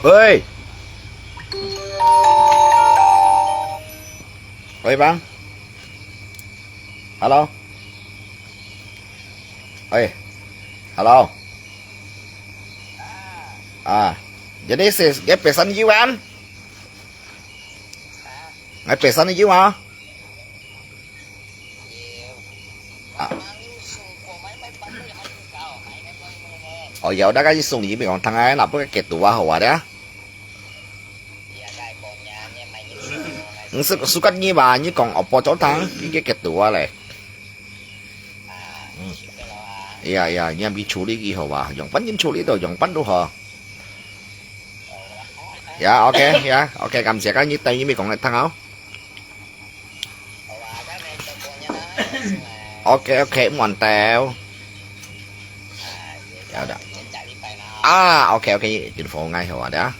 Ơi, ơi bang, alo, ơi, alo, jadi cái pesan dưới anh, ngay pesan dưới mà, à, giờ đã cái送你咪講聽下，嗱不過幾多啊好啊的，suka như bà như còn ở chỗ thằng cái幾多啊嘞，呀，你咪處理幾好啊，用品點處理到用品都好。Dạ ok, dạ ok, cầm sẽ có như tay như mi còn lại thằng áo. Ok ok, mòn tèo. Dạ đó. Ok ok, chính phủ ngay hồi đó.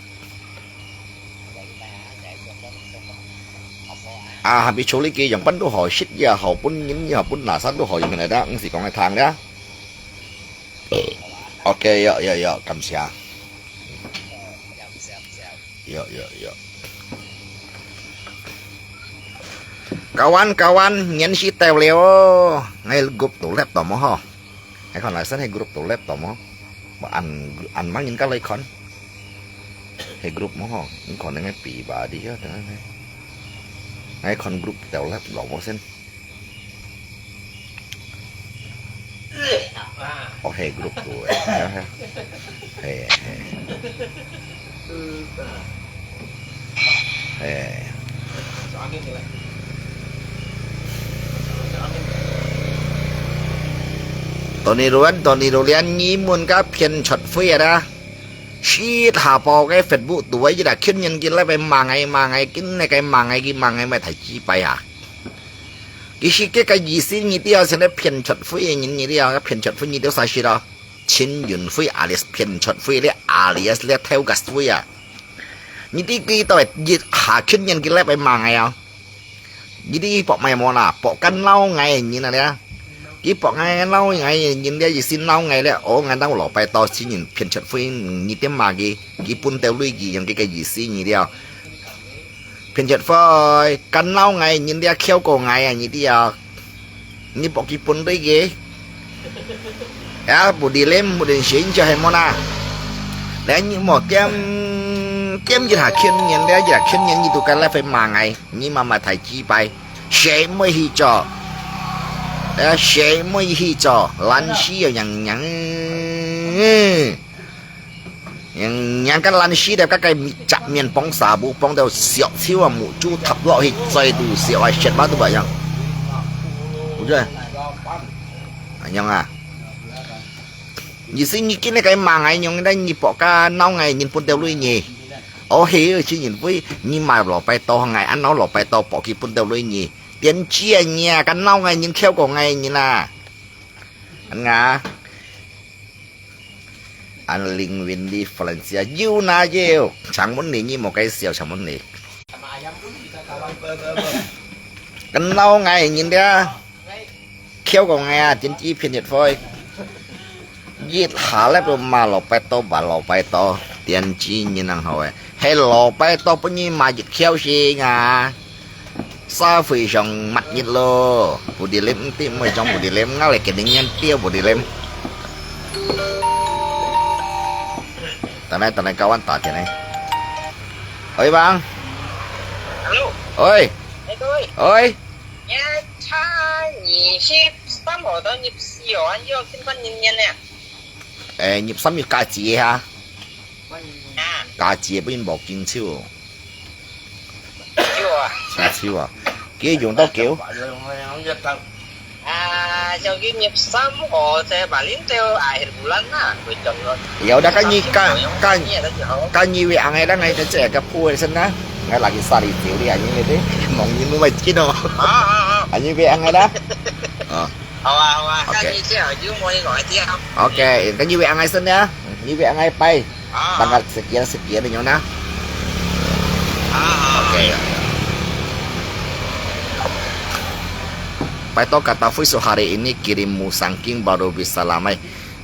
Bị处理嘅用品都好 shit 呀，好本咁呀，本拿山都好用嘅嚟得，咁時講係ทาง嘅。Ok, yo, cầm sẽ. Yo. Kawan, nhắn si tèo leo ngay group tủ laptop mà ho. Hay còn lại sẽ hay group tủ laptop mà. Mà ăn mang những cái lấy con. Hay group mà ho, những con ngay bị bà đi hết đó. Ngay con group tèo laptop mà xin. Hey group tủ. Hey. Tony Roland nhí muốn các phiên chọn phê ra chỉ thả bỏ cái Facebook tuổi chỉ là khiến nhân kia lại phải mà ngày cái này cái mà ngày mà thấy chi bay à cái gì xin như tiêu sẽ phiên chọn phê như tiêu cái phiên chọn phê như tiêu sai gì đó chín yun phê alias phiên chọn phê đấy alias là theo cái phê à như tí cái tao phải hạ khiến nhân kia lại phải mà ngày à như tí bỏ mày mò là bỏ căn lâu ngày như này đấy cái bọn ngày lâu ngày nhìn đây gì xin lâu ngày đấy ngày đâu lọ bài to xin nhìn phiền chật phơi như thế mà cái bún teo lui gì những cái gì xin như thế phiền chật phơi căn lâu ngày nhìn đây khéo cổ ngày như thế như bọn cái bún đấy ghê bún đi lên bún đi xin cho hay món à đấy như một kem gì hả khiến nhìn đây gì là khiến nhìn như tụi cái lại phải mà ngày nhưng mà thấy chi bài sẽ mới hi cho sẽ mới hi cho lan xí rồi nhằng cái lan xí đẹp các cái chặt miền bóng xà bù bóng đều xẹo xíu mũ chú thập lọ hi dây đủ xẹo ai chết bao nhiêu vậy nhang đúng chưa nhang như xin như cái này cái màng ấy nhung đây như bỏ ca nấu ngày nhìn phun đều lui nhỉ hi chỉ nhìn với nhưng mà lọ bay to ngày ăn nó lọ bay to bỏ cái phun đều lui nhỉ tiền chia nhà cái nâu ngày nhìn khéo của ngày như là anh ngà anh linh viên đi Valencia yêu na yêu chẳng muốn gì như một cái siêu chẳng muốn gì cái nâu ngày nhìn ra khéo của ngày tiền chi phiền nhiệt phơi giết thả lép rồi mà lọ bay to bà lọ bay to tiền chi như năng hỏi hay lọ bay to bao nhiêu mà giết khéo gì ngà sao phải trong mặt nhiệt lô bộ đi lên tìm mà trong bộ đi lên nó lại cái định nhân tiêu bộ đi lên tao này cao anh tạt thế này ơi bang ơi ơi nhịp sắm nhịp cá chỉ ha cá chỉ bên bọc kinh chiêu chiêu à kia dùng tao kiểu cho cái nhịp sắm họ sẽ bà lính theo ai một lần á rồi chồng rồi giờ đã cái nhiều việc ngày đó ngày sẽ gặp phu sinh á ngay là cái sari tiểu đi anh như thế mong như mày chứ đâu anh như việc ngày đó cái gì chứ ở dưới môi gọi chứ không ok cái như việc ngày sinh nhá như việc ngày bay bằng cái sự kiện này nhau nè ok Paito kata Fuiso hari ini kirim musangking baru bisa lamai.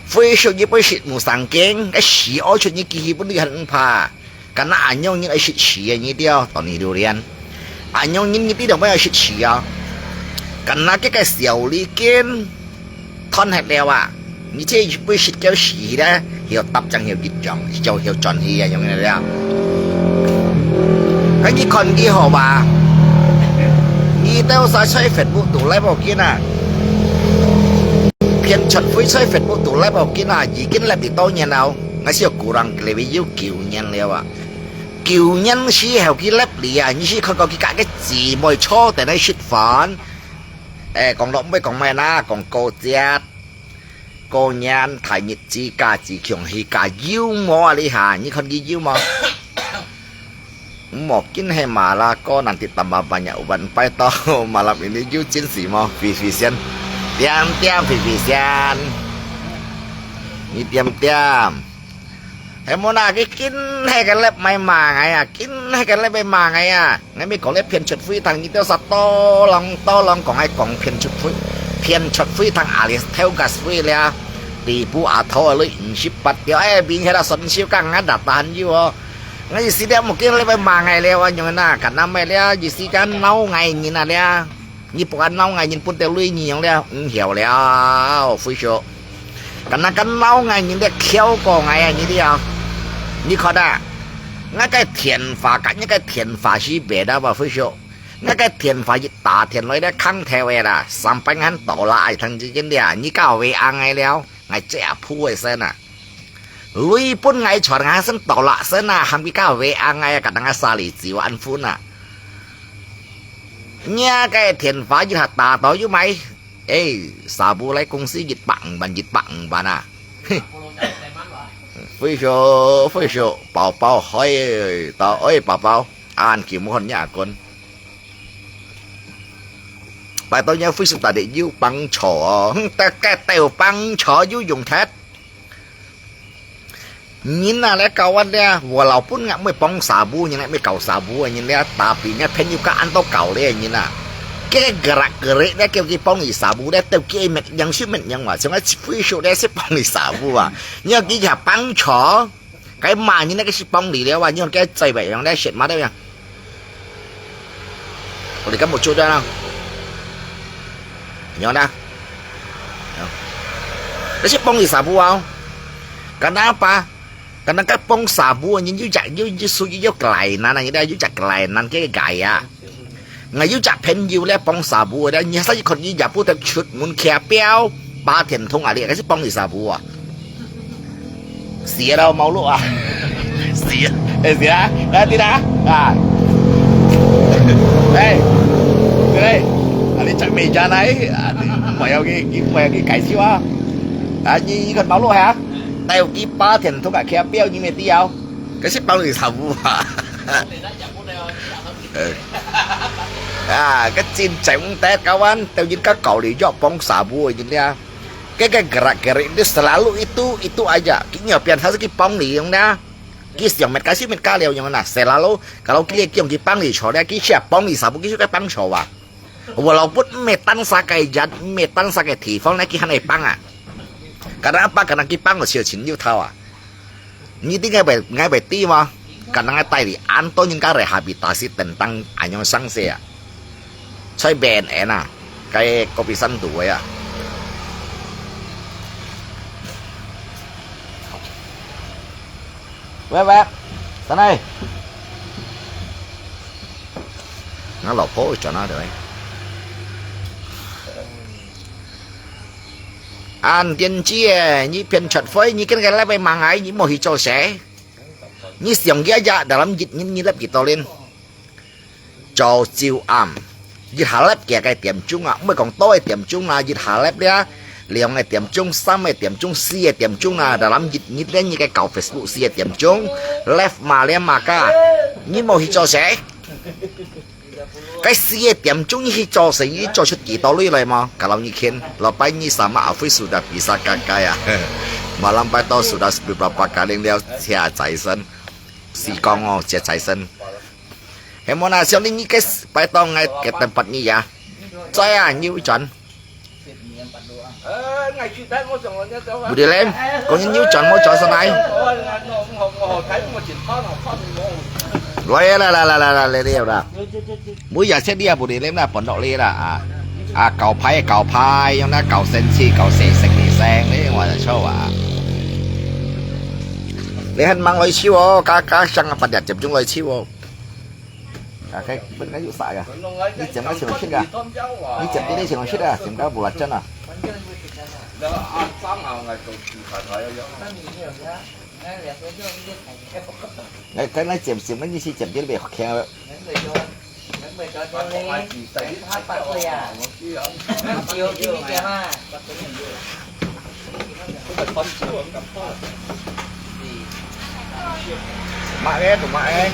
Fuiso je pun shit musangking, cái xí ở chỗ như kỳ pun đi hẳn phà. กันน่ะอันยองยิ่งไอ้ชิดเฉียนี่เดียวตอนนี้ดูเรียนอันยองยิ่งนี่เดียวไม่ไอ้ชิดเฉียกันน่ะแกเสียวลีกินท่อนให้แล้วอ่ะนี่เจ๊ไปชิดแก้วฉีนะเหี่ยวตับจังเหี่ยวกิดจังเจ้าเหี่ยวจอนเฮียอย่างนี้แล้วไอ้นี่คนกี่หัวบ่านี่เต้าสายใช้เฟซบุ๊กตัวไลฟ์บอกกินอ่ะเพียนช็อตฟุ้ยใช้เฟซบุ๊กตัวไลฟ์บอกกินอ่ะยี่กินแล้วติดโต๊ะเนี่ยเอางั้นเสียกูรังเลยไปยิ้วกิ่วเนี่ยแล้วอ่ะกิ่วเนี่ยชี้เหวกี่เล็บเหลี่ยนี่ชี้เขาก็กี่กะcái gì mồi choแต่ในชิดฝันcòn động với còn mẹ na còn cô chết cô nhan thải nhật chi cả chỉ khiong hi cả yêu mò đi hà như con ghi yêu mò một kín hay mà là có nàng tiệt tầm bà nhậu vẫn phải to mà làm ini yêu chiến sĩ mò vì sen tiêm vì sen như tiêm em muốn là cái kín hay cái lép may mà ngay à kín hay cái lép may mà ngay à ngay mới có lép phiền chuột phi thằng như tiêu sạt to lòng còn ai còn phiền chuột phi thằng Alice theo gas phiเลยตีผู้อาทอเลยชิบปัดเดียวบินให้เราสนชิวกังงั้นดับตันอยู่งั้นยี่สิเดียวมันกินอะไรไปมาไงแล้วอย่างนั้นนะกันน้ำไปแล้วยี่สิกันเน่าไงนี่นะเนี่ยยี่ปกันเน่าไงยินปุ่นเตลุยนี่อย่างเดียวเหี่ยวแล้วฟิชโชกันนั่นกันเน่าไงยินเดียวเคี้ยวก็ไงอย่างนี้เดียวนี่เขาได้งั้นก็เถียนฝากันงั้นก็เถียนฝาชีเบด้ว่าฟิชโชงั้นก็เถียนฝาจิตตาเถียนเลยได้ข้างแถวละสัมปังงั้นต่อละไอ้ทางจีนเดียนี่ก้าวเวอังไงแล้วไงเจ้าผู้ไอ้เส้นน่ะลุยปุ่นไงฉอดงานเส้นต่อละเส้นน่ะทำกี่ก้าวเวอังไงกับนางซาลีจิวอันฟุ้นน่ะเนี่ยไก่เถียนฟ้ายึดหัดตาต่ออยู่ไหมสาบูไรกงซียึดปังบันยึดปังบ้าน่ะฟิโชเป่าเฮ้ยต่อเป่าอ่านกี่มุขเนี่ยคนไปตอนนี้ฟิสุตาเดียวปังฉอแต่แกเตวปังฉอยุ่ยงแท้ยินน่ะแล้วเก่าวันเนี่ยว่าเราพุ่นงะไม่ป้องสาบูยังไงไม่เก่าสาบูอย่างนี้เนี่ยตาปีเนี่ยเพนอยู่กับอันโตเก่าเลยอย่างนี้น่ะแกกระกระเละได้เกี่ยวกับป้องอีสาบูได้เต้าเกี่ยเม็ดยังชื่อเม็ดยังว่าใช่ไหมฟิสุได้สิป้องอีสาบูอ่ะเนี่ยกี่อย่างปังฉอไก่มาอย่างนี้ก็สิป้องดีแล้วว่าเนี่ยแกใจแบบยังได้เสร็จมาได้ยังคนนี้ก็หมดชุดได้แล้วnhớ nè cái xếp bông gì xả bùa không cái nào pa cái nào cái bông xả bùa nhưng dưới chặt dưới suy dưới cày nè này đây dưới chặt cày nè cái gài à ngày dưới chặt pen dưới lấy bông xả bùa đây như sao còn dưới chặt bùa theo chuột muốn kẹp béo ba tiền thông à đi cái xếp bông gì xả bùa xía đâu máu lụa xía đây tí đã đây anh chạy mì cha này mày cái cải siêu như con máu luôn hả tao kí ba tiền thu cả khéo béo như mày tiêu cái xếp bao người thầu cái chim chạy tét kawan tao nhìn các cậu đi dọc bóng xả bùa nhìn nha cái gerak itu selalu itu aja kayaknya pian saja ki pong ni yang na ki yang met kasih met kaleo yang na selalu kalau ki yang ki pang ni chore ki siap pong ni sabu ki cái pang chowa walaupun metan sakai jad metan sakai tifong na ki hanai pang karena apa karena ki pang siêu chín yêu thao ni ti ngai bai ti ma karena ngai tai di anto những cái rehabilitasi tentang anyong sangse choi ben ena cái kopi san tu ya Bé, sang đây. Nó lột phố cho nó được. Anh tiên chia như phiền chặt phơi như cái lá bay mang ấy như một hì cho sẽ như xiềng ghé ra dalam dịch như lép kita lên cho chiêu am như hà lép kẻ cái tiệm chung mới còn tôi tiệm chung là như hà lép đấy liều ngày tiệm chung xong ngày tiệm chung xia tiệm chung là dalam dịch như thế như cái cầu Facebook xia tiệm chung left mà lên mà cả như một hì cho sẽ cái xia tiệm chung như cho sẽ như cho chút kỳ tao lui lại mà kalau như khen là bay như sama Alfie sudah bisa kakak malam pai sudah beberapa kali dia sia Tyson si Kongo sia Tyson hemona siang ini guys pai ngay cái tempat ni ya saya như chuẩn ngày chuyện đấy một trong những cái bù đi lên có những nhiêu chọn mỗi chọn sau này thấy một chuyện khó nào khó rồi là lên đi rồi mỗi giờ sẽ đi bù đi lên là bận độ đi là cầu phai trong đó cầu sen chi cầu sè sạch đi sang đấy ngoài là show để hắn mang lấy chiêu cá sang bật đặt chụp chúng lấy chiêu cái bên cái dụ phải à đi chậm cái chừng shit à đi chậm đi chừng shit à chừng cái bù lật chân à cái này chậm chậm cái gì chậm chậm bị khen rồi mẹ nghe tụi mẹ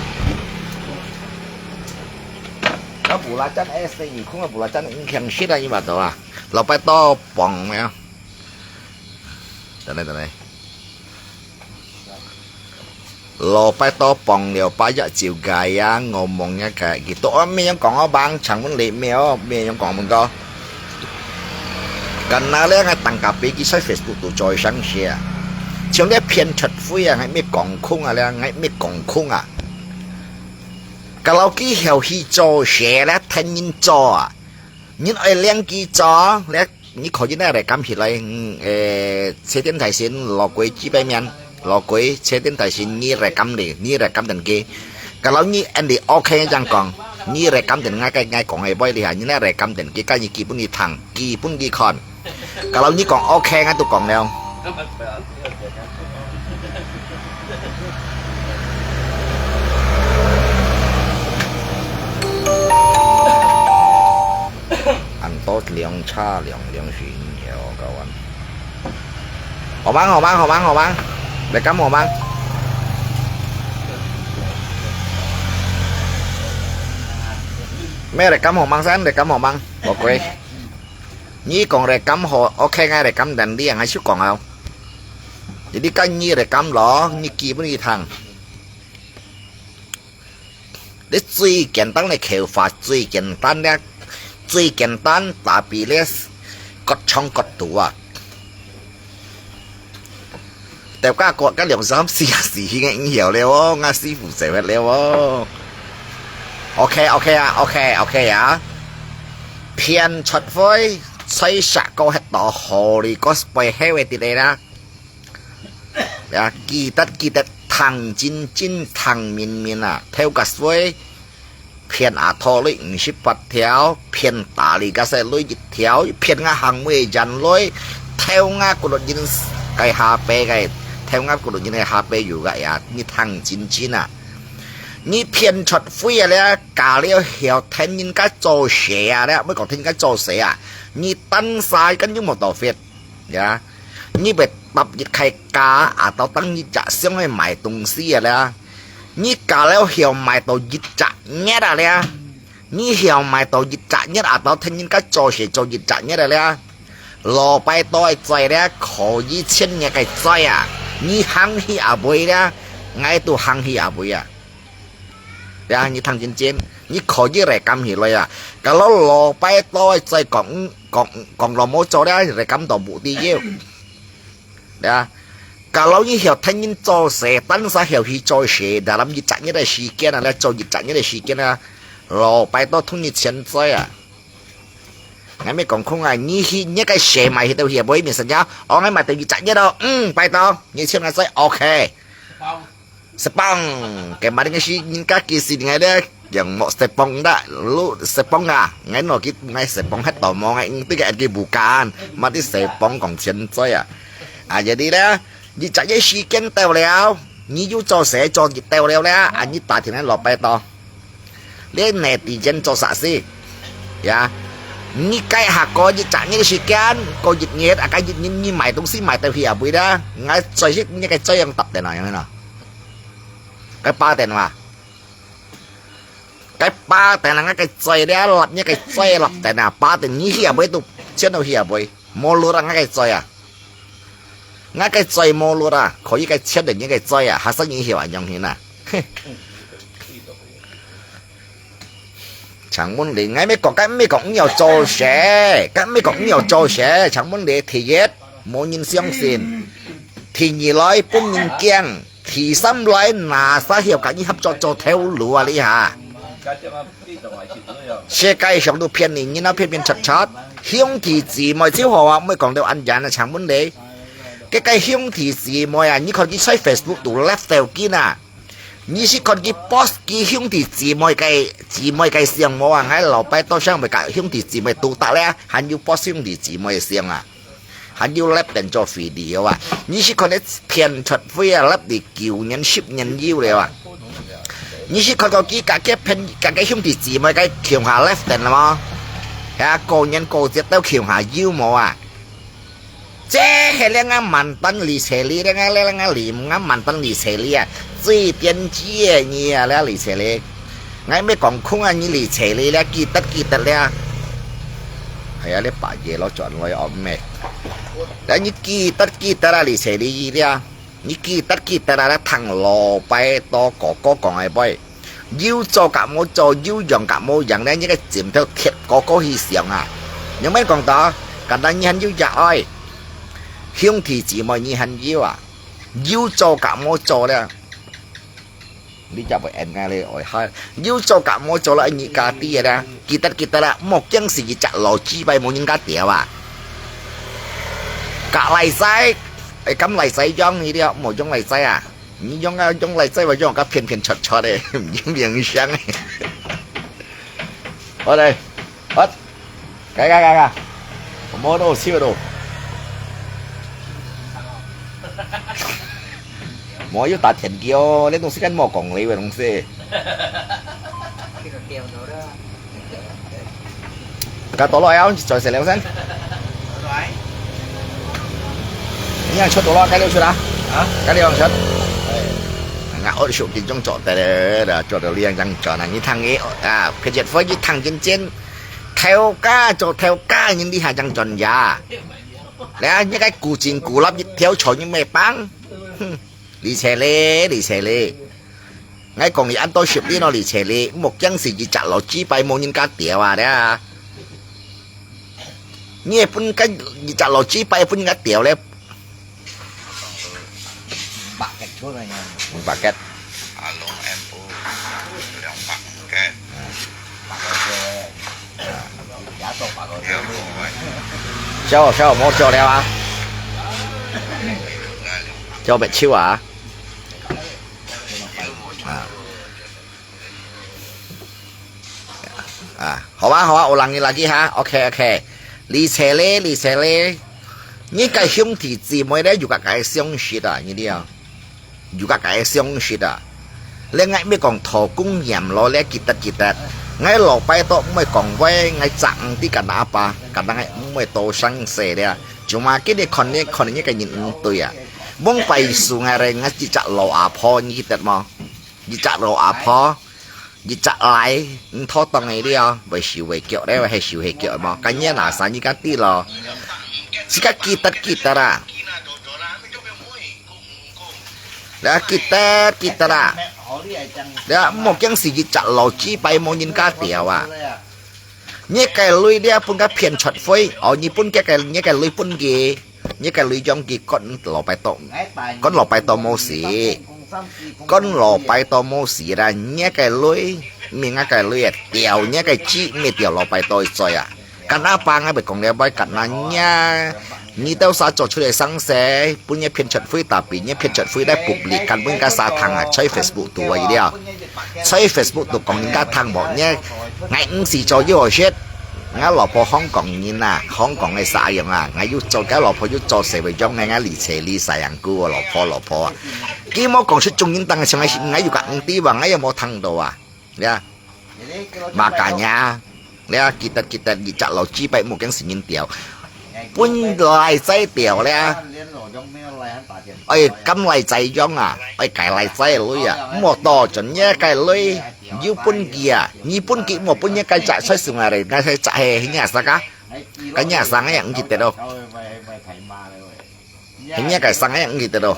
nó bù lá chân ấy gì không là bù lá chân khen shit à như vậy đâu àเราไปต่อป่องไหมอ่ะđâyเราไปต่อป่องเดี๋ยวไปจะจิ๋วไก่ย่างงมงเนี่ยไก่กี่ตัวไม่ยังกล่องเอาบางฉันมันเละไม่เอาไม่ยังกล่องมันก็กันนะเรื่องไอ้ตังกับปีกี่ใช้ Facebook ตัวจอยสังเชียช่วงนี้เพี้ยนชัดฟุ้ยไงไม่กล่องคุ้งอะไรไงไม่กล่องคุ้งอ่ะก็เรากี่เหี่ยวฮีโจเสียแล้วทันยินจอnhững ai liên kỳ cho lẽ những khó như này để cam thì lại xe tiến tài xin lò quấy chi bay mian lò quấy xe tiến tài xin như để cam đi như để cam tiền kia cái lâu như anh đi ok chẳng còn như để cam tiền ngay cái ngay còn ngày bay đi hả như này để cam tiền kia cái như kỳ bún đi thằng kỳ bún đi con cái lâu như còn ok ngay tụi còn nào ăn tốt lượng cha lượng xuyên nhiều các bạn họ bán để cắm họ bán mấy để cắm họ bán sáng để cắm họ bán ok nhí còn để cắm họ ok ngay để cắm đèn đi hay chút còn không jadi kan nhí để cắm lỏ nhí kia vẫn đi thằng để duy简单的口法最简单的最简单打比咧กดช่องกดตัวแต่ก็กดก็เหลี่ยมซ้ำสีไงเหี่ยวเลยวงาสีผูเสร็จแล้วโอเคอ่ะเพียนช็อตไฟใช้ฉากก็ให้ต่อฮอลีก็สไปให้ไว้ติดเลยนะกีตัดทางจินทางมินอ่ะเท่ากับไฟเพียนอาทอเลย18 條เพียนตาลีก็ใส่เลย10 條เพียนงาหังเวจันเลยเท่างากุลยินไก่ฮาเปไก่เท่างากุลยินไก่ฮาเปอยู่ไก่นี่ทางจินอ่ะนี่เพียนช็อตฟุ้ยแล้วกาเลี้ยวเหี่ยวแทนยินก็โจเสียแล้วเมื่อก่อนแทนก็โจเสียนี่ตั้นสายกันยุ่งหมดต่อเฟสนี่แบบปรับยิดไข่กาต่อตั้งยิจะเสียงให้ใหม่ตรงเสียแล้วนี่กาแล้วเหี่ยวใหม่ต่อยิจะเงี้ยอะไรนี่เหี่ยวใหม่ต่อยิจะเงี้ยต่อแทนยินก็โจเสียโจยิจะเงี้ยอะไรรอไปต่อยใจแล้วขอยี่เช่นเนี่ยไก่ใจนี่หังฮีอาบุยแล้วไงตัวหังฮีอาบุยนี่ทางจินนี่ขอยี่ไรกำหิเลยก็แล้วรอไปต่อยใจกองรอโมโจได้ไรกำต่อบุตรเยี่ยวcả lâu như hiểu thanh niên cho sẽ tăng sa hiểu khi cho sẽ đã làm gì chẳng như là sự kiện là cho gì chẳng như là sự kiện rồi bài đó thông nhiệt chân chơi ngày mấy còn không ai như khi nhớ cái sẽ mày thì tao hiểu với mình sao nhá ngay mà tao gì chẳng như đâu bài đó như xem là chơi ok spong cái mà cái gì những các kỳ gì ngày đấyอย่างmột spong đã lúc spong ngày nọ cái ngày spong hết tò mò ngày tức cái bù can mà cái spong còn chân chơi jadi đóยี่จะยังชีเก้นเตวแล้วยี่ยูโจเสโจยิเตวแล้วอันนี้ตาที่นั้นหลบไปต่อเล่นเนติเจนโจสะสินี่ใกล้หักก็ยี่จะยังชีเก้นก็ยิเงียดก็ยินี่ใหม่ตรงซี่ใหม่เตวเหี่ยบุยนะงั้นใจชินี่ไก่ใจยังตับแต่ไหนยังไงเนาะไก่ปลาแต่ว่าไก่ปลาแต่นั่นไก่ใจแล้วหลับนี่ไก่ใจหลับแต่น่ะปลาแต่นี่เหี่ยบุยตุเช่นเอาเหี่ยบุยโมลูรังไก่ใจngay cái chơi mô luôn có những cái chết được những cái chơi hạt sắc những hiểu ảnh dòng hình chẳng muốn để ngay mấy còn nhiều trò xe cái mấy còn nhiều trò xe chẳng muốn để thì hết mỗi nhìn xiong xin thì nhị nói bún nhìn kiêng thì xăm nói là sao hiểu cả như hấp cho theo lúa đi hả xe cây sống đồ phiền này như nó phiền chặt chặt hiông thì gì mà chiếu họ mới còn đều ăn là chẳng muốn để cái hiông thì gì mà như còn cái xoay Facebook tụ lifestyle kia nè như chỉ còn cái post cái hiông thì gì mà cái xiang mà ngay老白到上面cái hiông thì gì mà tụ ta lẽ hắn yêu post hiông thì gì mà xiang à hắn yêu lắp đến cho video à như chỉ còn cái phiền chặt với lắp để kiểu nhân ship nhân yêu rồi à như chỉ còn cái pen cái hiông thì gì mà cái kiểu hà left đến là mà à cô nhân cô sẽ tới kiểu hà yêu mà à这系两个满当里车里，两个里个满当里车里啊，最点击的你啊，那里车里，我没讲空啊，你里车里咧，记得咧，系啊，你把嘢攞转来按咩？但你记得啦，里车里咧，你记得啦，藤萝卜多哥讲嘅杯，要做甲冇做，要用甲冇用咧，呢個剪條貼哥去上啊，有咩講到？簡單你很要入愛。兄弟姊妹你很要啊，要做甲冇做咧，你就會按下你愛開，要做甲冇做啦，你家啲啦，記得啦，莫將是隻路紙幣冇人家掉啊，隔嚟西，咁嚟西裝呢啲冇用嚟西啊，你用嚟西或用個片出嘅，唔用影相嘅，我哋，計，冇到燒到。mỗi yếu tạt thiền kiêu lên东西跟莫讲你嘅东西，架倒落嚟再食兩聲，你樣出到咯，雞料出啊，雞料出，我數件中做得啦，做到呢樣人做嗱，你睇嘢啊，佢只可以睇真theo cá做theo cá nhưng đi hàng chẳng tròn già nè những cái cù chín cù lắm theo chọn những mẹ bán đi xe lê ngay còn thì anh tôi ship đi nó đi xe lê một chân gì chỉ chặt lò chi bay một những cá tiểu à đấy như phun cái chặt lò chi bay phun cá tiểu đấy bạc cách chút này nha bạc cách alo em u lượng bạc cái bạc cái giá tốt bạc cái sao mua cho đeo à cho bệnh chiêu à好吧，我讓你來記下 ，OK， 你車咧，你個兄弟姊妹咧，有個相識啊，你啲啊，有個相識啊，你嗌咩講頭公鹽攞咧，記得，嗌落擺到唔係講喂，嗌賺啲個哪把，個那嗌唔係多生死咧，就嘛幾啲可能一個人對啊，蒙ไปสู่อะไร嗌จิจะรออาพอ你記得嗎？จิจะรออาพอ你摘來，你拖當你啲啊，為燒為腳咧，係燒係腳嘛？咁樣嗱，生依家啲咯，依家記得啦，你記得啦，你莫將時日摘落紙幣冇人家掉啊！呢個女咧半個騙出飛，哦，你半個呢個女半嘅，呢個女將嘅乾落擺檔冇事。con lò bay to mô xí ra nhé cái lưới mình cái lưới đèo nhé cái chi mẹ đèo lò bay to rồi à cái nào bang cái bị con đèo bay cái nào nhá như đâu sao cho出嚟生寫本嘢片出飛特別嘢片出飛咧public kan本家沙灘啊喺 Facebook 度啊依啲啊喺 Facebook 度講人家灘冇nhé ngày五時做呢個 shit我老婆香港人啊，香港嘅啥樣啊？我要做緊老婆要做社會中嘅，我離邪離晒人估啊，老婆啊！幾冇講出中間當嘅上係我要講啲話，我有冇聽到啊？你啊，makanya你啊，記得你摘落紙幣冇驚時間掉，搬嚟仔掉咧。咁嚟仔樣啊，計嚟仔女啊，冇多盡一計女。yêu pun kia, ni pun kia mau punya kaca saya sungai, nggak saya cahaya hanya saka, kanya sang yang gitu doh, hanya kayak sang yang gitu doh.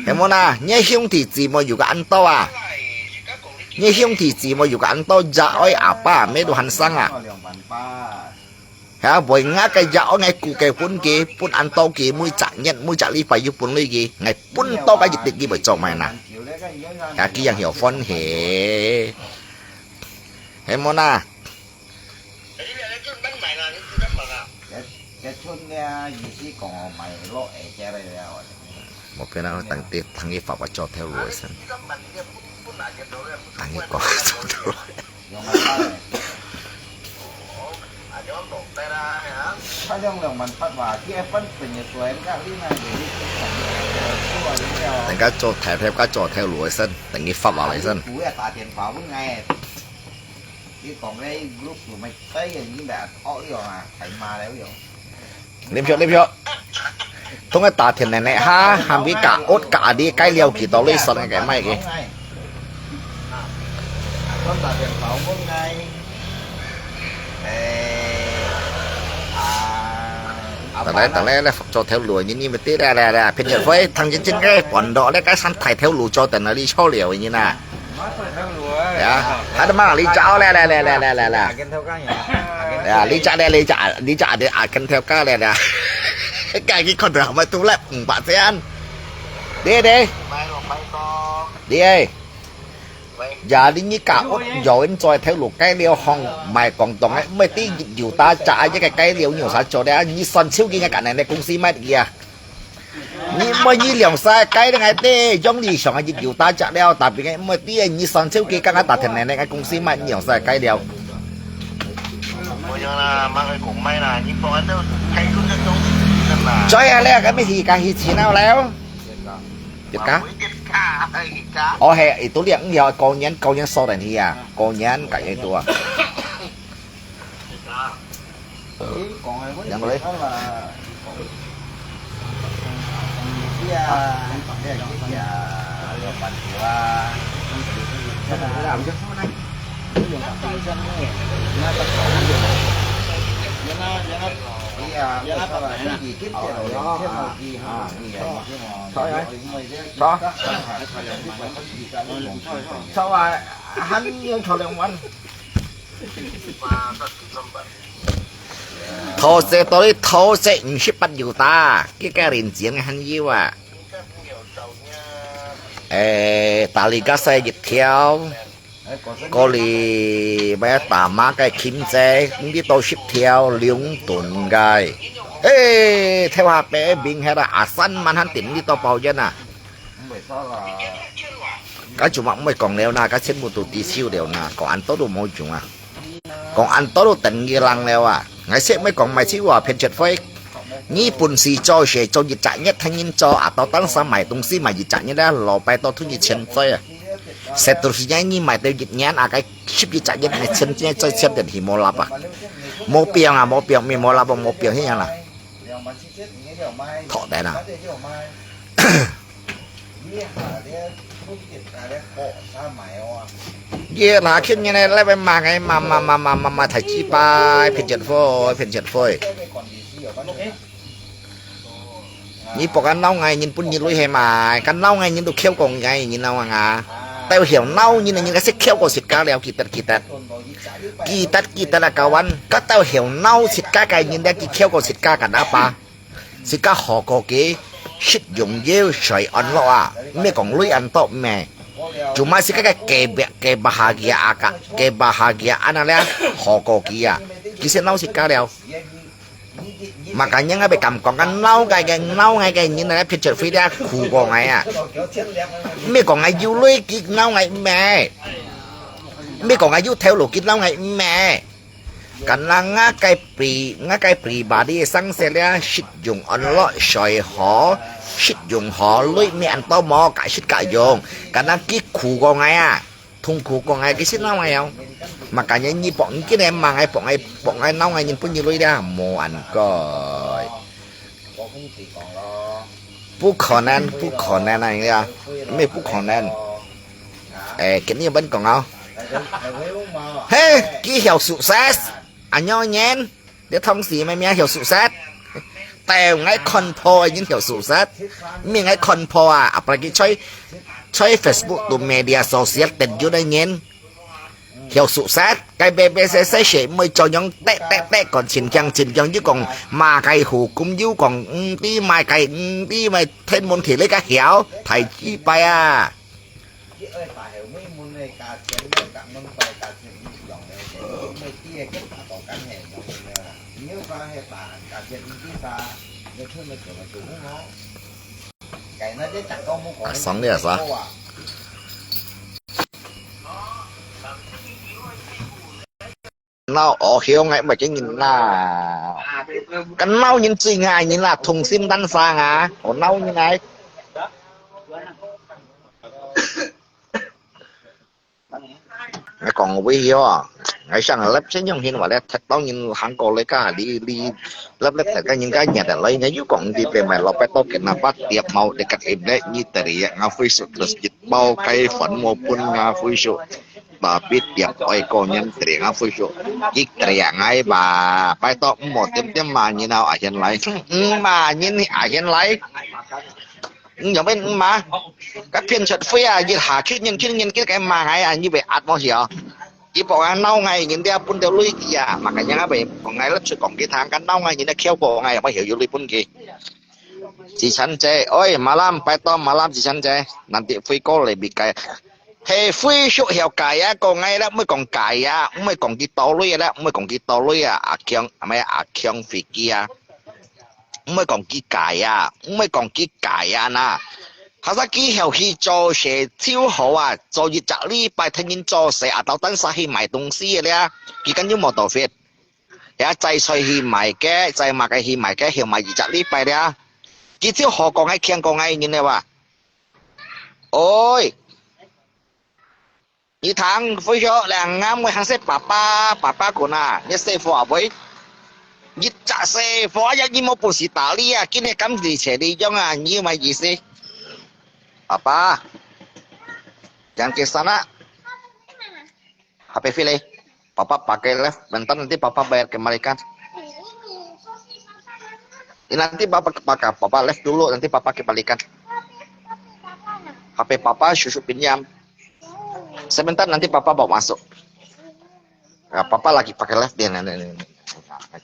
Em muốn à, nhớ兄弟姊妹有個ăn to à, นี่兄弟姊妹อยู่กัน多จะอ้อยอาป้าไม่ดูหันซังอ่ะ ฮะบ่อยงาcái dạo ngày cụ cái phun ăn to kì mũi chả nhận mũi chả li phải giúp phun li kì ngày phun to cái dịch kì bởi cho mày nè cả kia yang hiểu phân hệ món à một cái nào tăng tiết thằng ấy phải cho theo lối xem thằng ấy có cho theo lối thành cái cho theo lối sân thành cái pháp vào lại sân liêm chỗ thông cái tà thiền này ha hàm với cả ốt cả đi cái liều kỳ tao lấy sân cái mày kì tao lấy là cho theo lùi như mà tí ra phiền nhật với thằng trên cái bọn đó đấy cái săn thầy theo lùi cho tao nó đi cho liều như nè hả mà lý cháu là lý trả để cần theo cá là cái con thằng mà tu lại bạn sẽ ăn đi đi giờ đi như cả ốt rồi anh cho theo lục cái liều hong mày còn tổng ấy mấy tí dù ta trả với cái liều nhiều sao cho đấy như son siêu kia cả này công ty mấy kìa như mấy như liều sai cái này tê giống gì xong cái dù ta trả đeo tại vì cái mấy tí như son siêu kia các cái thành này cái công ty mấy nhiều sai cái liều chơiอะไรcái mấy thì cái gì nàoแล้วđược cá hệ tôi liền nhiều câu nhắn so này thì câu nhắn cả cái tua nhắn lấy sao à hắn yêu thọ lượng văn thọ sẽ tới thọ sẽ ship bắt dù ta cái riêng chuyện hắn yêu à ta li cá xe dịch theo có li bé tà má cái kim xe cũng đi tôi ship theo liếng tuần gai theo hạt bé bình hay là săn mà hắn tỉnh đi to bao chân à cái chủ mộng mới còn leo na cái trên một tụ tí siêu đều na còn ăn tốt đồ môi chúng à còn ăn tốt đồ tỉnh như lăng leo à ngày sẽ mới còn mày xíu à phiền chật phơi nhí bùn xì cho sẽ cho dịch chạy nhất thanh niên cho à tao tăng sang mày tung xí mà dịch chạy nhất đó lò bay tao thu nhiệt chân phơi à sẽ tụi xí nhí mày tao dịch nhán à cái ship dịch chạy nhất này chân nhé chơi chân đến thì mua lạp à mua piang à mua piang mình mua lạp bằng mua piang thế nào thọ đây nào yeah là khi như này lại bên mà cái mà thầy chi ba phiền chật phôi như bộ cái nâu ngày nhìn bún như lối hè mà cái nâu ngày nhìn được khéo còn ngày nhìn nào à tao hiểu nâu như này những cái xích khéo của xịt cá leo kỳ tật là cao văn các tao hiểu nâu xịt cá cái nhìn đây kỳ khéo của xịt cá cả đá ba xịt cá họ có cái xịt dùng dêu sợi ăn lo à mấy còn lối ăn tốt mẹ cuma xịt cái bahagia anh là họ có kia kỳ sẽ nâu xịt cá leo makanya nggak bekam kong kan nau ngay cái như này picture phi ra khu còn ngay à mấy còn ngay du lưới kí nau ngay mẹ mấy còn ngay du theo lục kí nau ngay mẹ cần là ngã cái bà đi sang xe ra sử dụng ăn lót sỏi họ sử dụng họ lưới mẹ ăn to mò cái sử cả dùng cần là kí khu còn ngay à thùng khu còn ngay cái sử nau ngay không makanya nyi bọn cái em mà bọn ai nấu ngay nhìn pun như lối ra mồ ăn coi不可能này nha mấy不可能cái này vẫn còn không hey cái hiểu sự sát anh nhau nhén để thông gì mày hiểu sự sát tèo ngay con po những hiểu sự sát mình ngay con po à apa cái chơi Facebook tụ media social tên vô đây nhén hiểu sự sát cái BBC sẽ mới cho những tệ còn chiến tranh chứ còn mà cái hủ cũng như còn đi mai cái đi mai thêm môn thể lấy các hiểu thầy chi bay à chứ ơi phải hiểu mấy môn này cả chuyện này cả môn bài cả chuyện dòng này mấy tia cái cả có căn hệ dòng này nếu ba hay bà cả chuyện cái ba nếu thôi mà kiểu mà chủ nó cái nó chứ chẳng có một cái sống đi à sao nào ở hiểu ngay mà chứ nhìn là cái nào nhìn gì ngay nhìn là thùng sim đan sang à ở nào như này ngay còn với hiểu à ngay sang là lắp sẽ nhung hin mà lắp thật tao nhìn hàng cổ lấy cả đi lắp tại cái những cái nhà để lấy ngay còn đi về mày lo phải tao cái nào bắt tiệp màu để cắt em đấy như tờ địa ngao phi sụt là dịch bao cây phấn màu pun ngao phi sụt bà biết tiệp oi con nhân tờ ngao phi sụt ít tờ ngay bà phải tao một tiệm mà như nào ở trên lấy mà như ở trên lấy giống bên mà các phiên trận phê à như hạ chuyên nhân cái mà ngay như vậy ạt bao hiểu chỉ bỏ ăn nâu ngày nhìn đeo pun đeo lui gì à mà cả nhà về còn ngày lớp sự còn cái tháng cái nâu ngày nhìn nó khéo bộ ngày bao hiểu vô lui pun gì chỉ chăn chơi ôi mà làm phải to mà làm chỉ chăn chơi nanti phi có lại bị cái hey phi số hiểu cái á còn ngày đó mới còn cái á mới còn cái tàu lui đó mới còn cái tàu lui à kiang phi kia mới còn cái cái à nè他说几后去做社超好啊，做月集呢拜聽見做社啊，到等晒去買東西嘅咧，佢緊要冇到 fit， 有制菜去買嘅，制買嘅去買嘅，後買月集呢拜咧，佢超何講喺傾講喺你咧話，ôi， 你睇飛咗兩啱嘅行識爸爸講啊，你師傅啊喂，月集師傅一你冇本事打你啊，今日咁地邪你樣啊，你有咩意思？Apa? Jangan ke sana. HP pilih. Papa pakai left. Bentar nanti papa bayar kembalikan. Ini nanti papa left dulu. Nanti papa kembalikan. HP papa susu pinjam. Sebentar nanti papa bawa masuk. Nah, papa lagi pakai left dia.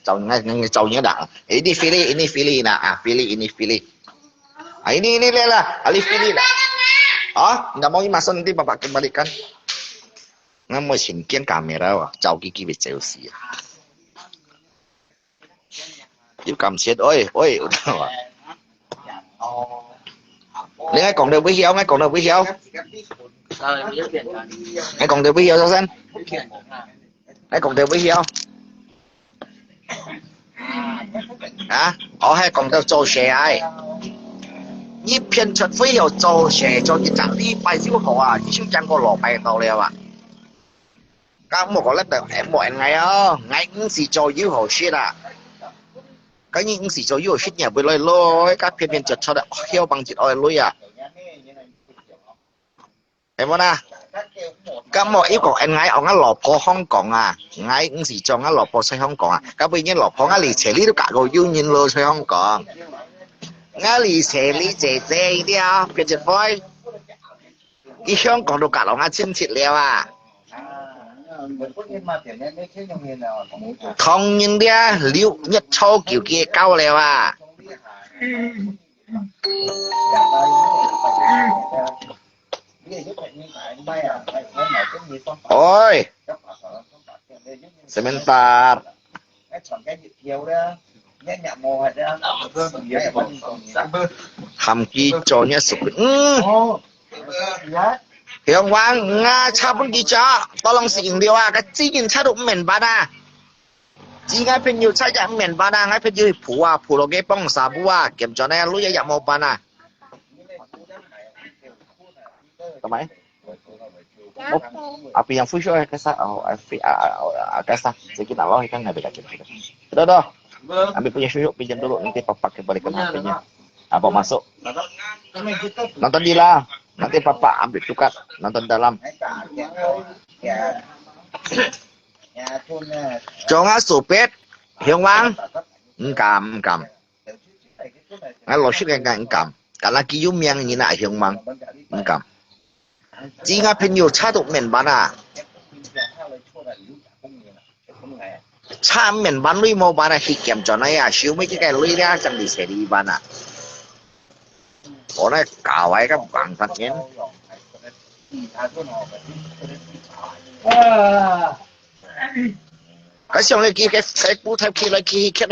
Ngecaunya dah. Ini pilih. Nah, pilih. Ah, ini lah, Alif pilih lah. Oh, nggak mau masuk nanti bapak kembalikan. Nggak mau singkian kamera wah, jauh gigi becau sih. Yêu cầm chết, ôi, udah wah. Ngay còn đều với hiếu, ngay còn đều với hiếu. Ngay còn đều với hiếu sao sen? Ngay còn đều với hiếu. Hả? Hay còn đều trâu xe ai? 一片出飛又做蛇做熱雜呢拜小學啊，已經講過羅拜到了啊。咁我覺得冇人嗌啊，嗌五時做要好些啦。咁你五時做要好些嘢會來攞，咁偏出出嚟囂bằng節愛攞啊。係冇啦？咁我要講嗌我攞破香港啊，嗌五時做我攞破出香港啊，咁變咗攞破我嚟斜呢都隔個腰面攞出香港。我嚟斜呢姐姐啲啊，變隻灰，啲香港都隔落我親切了啊！同人啲啊，撩一粗叫嘅鳩了啊！ôi sebentar hàm chi cho nhé sụp Hiền Quang Nga cha bún kỳ cho tolong xin điều à cái chi nhìn cha đụng miền Bắc à chi ngay bên nhiều cha dạng miền Bắc à ngay bên nhiều phụ lô cái bông sa bu à kiểm cho này lúc giờ một bàn à tao mấy apa yang fusion cái sa cái sa sedikit awal kita nggak beda kita udah ambil punya susu pinjam dulu nanti papa kembalikan HP-nya apa masuk nonton di lah nanti papa ambil tukar nonton dalam cho ngã sổ pet Hiền Quang cầm ngã lột sức ngay cầm cả là kêu miệng như này Hiền Quang cầm chỉ ngã bên nhiều cha tụng miền Bắc à cha miền bán lui mô bán này thì kiểm cho này à xíu mấy cái lui ra chẳng đi xe đi bán à có này cả vậy các bạn thật nhé cái xong cái cú theo khi lại khi cái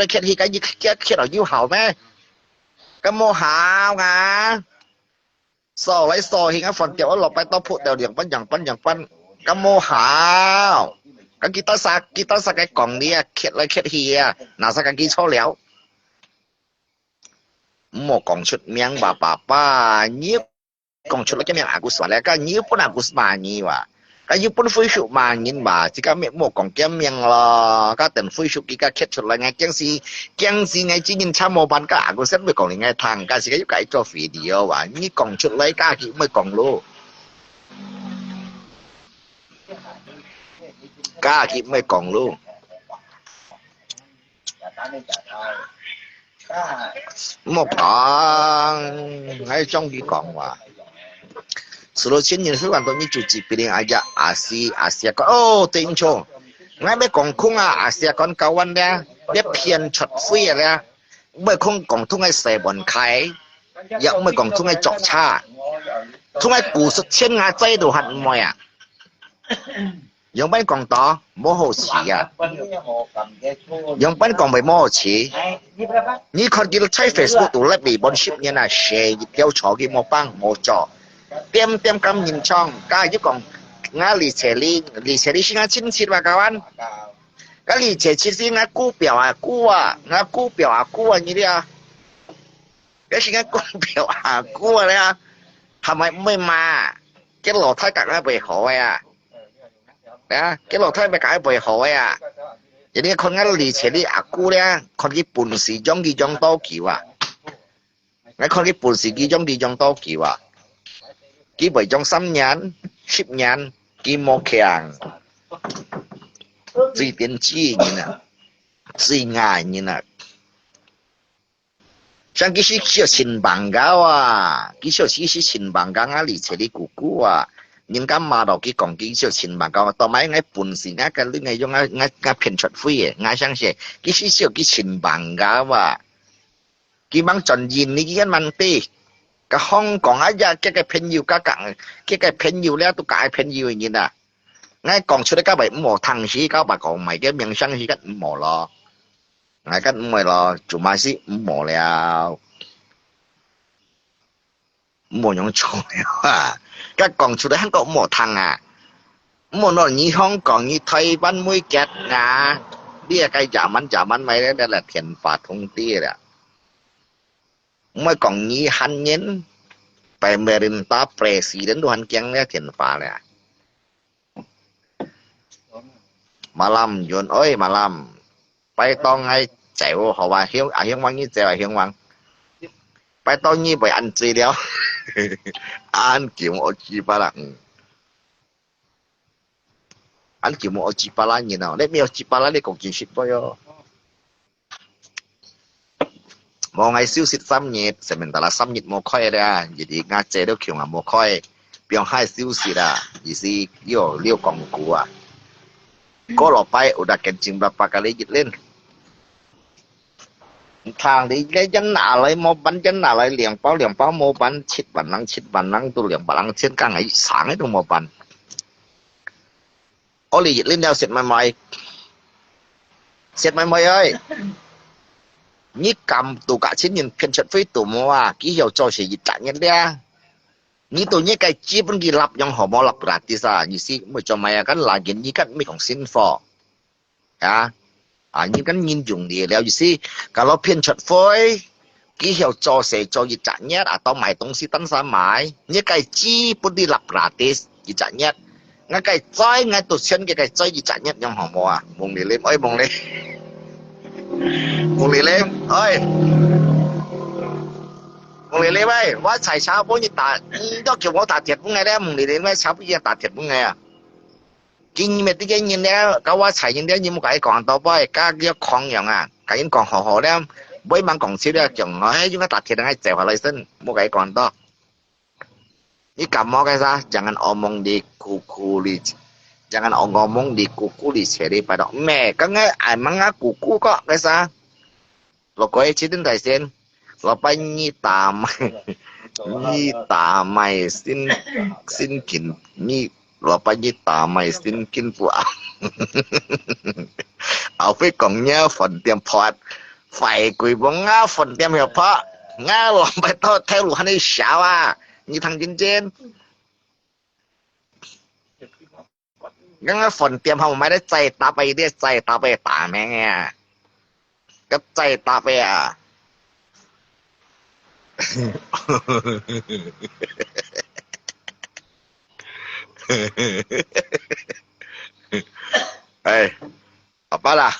đó yêu hảo mẹ cái mô hảo à so lấy so thì cái phần tiểu lọcไปต้องพูดเดี๋ยวอย่างปั้นcái mô hảo cái kita sa cái còng đi kết lại kết hi à nào sa cái cho léo một còng chuột miếng bà nhiêu còng chuột cái miếng aku soal cái nhiêu pun aku mà nhiêu à cái nhiêu pun phui sụp mà nhìn bà chỉ cái miếng một còng cái miếng là cái tiền phui sụp cái kết chuột là ngay kiang si ngay chỉ nhìn cha một bàn cái aku sẽ mới còng ngay thằng cái gì cái cho video à như còng chuột lấy cái gì mới còng luôn cái gì mới còng luôn một con ngay trong cái con mà số lượng trên nhiều thứ hoàn toàn như chủ chỉ bị aja Asia con ô tiếng cho ngay mấy con khung Asia con cao văn đấy để phiền chặt phi đấy mấy con con thung ngay sài bọn khai giờ mấy con thung ngay chọc cha thung ngay củ sốt trên ngay dây đồ hạt mồi à dùng bánh còn to mô hồ chỉ à dùng bánh còn phải mô hồ chỉ như con kia chơi Facebook tụ lại bị bọn ship như là share theo chó kia mô băng mô trò tiêm cam nhìn trong cái chứ còn ngã lì xẻ lì xin ngã chín xịt vào các bạn cái lì xẻ chín xịt ngã cú biểu như thế à cái xin ngã cú biểu đấy à hàm mày mới mà cái lỗ thái cả nó bị hỏi à đó cái lỗ thái bị cả bị hỏi à vậy nên con ngã lì xẻ lì cú đấy con cái bùn xì giống cái giống to kiểu à ngã con cái bùn xì cái giống to kiểu à cái bởi trong xăm nhán ship nhán cái mô kèng duy tiến chi như nè duy ngài như nè像这些小青棒糕啊，这小青棒糕啊，而且的姑姑啊，人家买到去讲这小青棒糕，到买俺本事俺个你俺用俺骗出费的，俺相信这些小青棒糕啊，佢掹盡現呢啲問題，個香港啊，cái朋友個cái朋友咧都解朋友嘅啊，俺講出嚟個咪唔同時個白講咪嘅名聲是個唔冇咯。I kan umay lo cuma sih mo liao mo yang chong liao các con chú đấy hắn có một thằng à một nó như Hong Kong như Thái Ban mũi kẹt à đi cái chả mắn mấy đấy là thiền phạt thông tia đấy mới còn như hắn nhấn pemerintah presiden tuh han kiang đấy thiền phạt đấy malam John ơi malamไปตองไงแจ๋วเขาว่าเฮียงเฮียงวังนี่แจ๋วเฮียงวังไปตองนี่ไปอันจีแล้วอันเกี่ยวโอจีปะละอันเกี่ยวโอจีปะละนี่เนาะเล็กมีโอจีปะละเล็กของกินชิบไปอ่ะมองไงซิวสิซ้ำเนี่ยแต่เป็นแต่ละซ้ำเนี่ยโมค่อยเลยอ่ะอย่างนี้งาเจเดียวเขียวอ่ะโมค่อยเปียงให้ซิวสิอ่ะยี่สิโย่เลี้ยวกองกูอ่ะก็หลบไปอุดาเก่งจริงแบบปากกาเลยยิดเล่นทางนี้cái chânอะไรโมบันchânอะไรเหลี่ยงเป้าโมบันชิดบันนังตัวเหลี่ยงบันนังเช่นกันไอ้สางไอ้ตัวโมบันโอลิยิดเล่นแนวเสร็จใหม่เอ้ยนี่กำตัวกะชิ้นยินเพียนชัดไฟตัวโมว่ากี่เหี่ยวโจเสียยิดจัดเงี้ยเดียนี่ตัวนี้ไก่จีบมันกี่รับยังหอมรับราติซ่ายี่สิเมื่อจอมากันหลายเย็นยี่กันไม่ของสินฟอนี่กันยินจุงดีแล้วยี่สิก็เราเพียนชัดไฟกี่เหี่ยวโจเสียโจยิดจัดเงี้ยต่อหมายตรงสิตั้งสามหมายนี่ไก่จีบมันกี่รับราติสยิดจัดเงี้ยงั้นไก่จ้อยงั้นตัวเช่นไก่จ้อยยิดจัดเงี้ยยังหอมมงเลยเล่มเอ้ยมงเลยเล่มเอ้ยmùng lì lì vậy, tôi chạy cháo bố như ta, đó kiểu tôi ta thiệt bún ngày đấy, mùng lì lì vậy cháo bây giờ ta thiệt bún ngày à, kinh nghiệm cái nhìn đấy, cái tôi chạy nhìn đấy như một cái còn tao bơi, cái conอย่างà, cái những con hò đấy, bơi mang con xíu đấy, chẳng nói chúng ta ta thiệt ngay chạy vào lại sân, một cái còn to, như cầm mò cái ra, jangan omong di kuku li, jangan ngomong di kuku di seri pada mẹ các nghe ai mang á kuku kok cái sao lo coi chỉ đến đại sen lo bay nhi tà mày xin xin kín nhi lo bay nhi tà mày xin kín phụ áo phải còn nhớ phần tiêm phật phải quỳ bóng ngã phần tiêm hiệp phật ngã lo bay to theo luật này sao à như thằng trên trên ngã phần tiêm không mấy đấy chạy ta bay đi chạy ta bay tà mẹ nghe cái chạy ta bay à Hey, apa lah?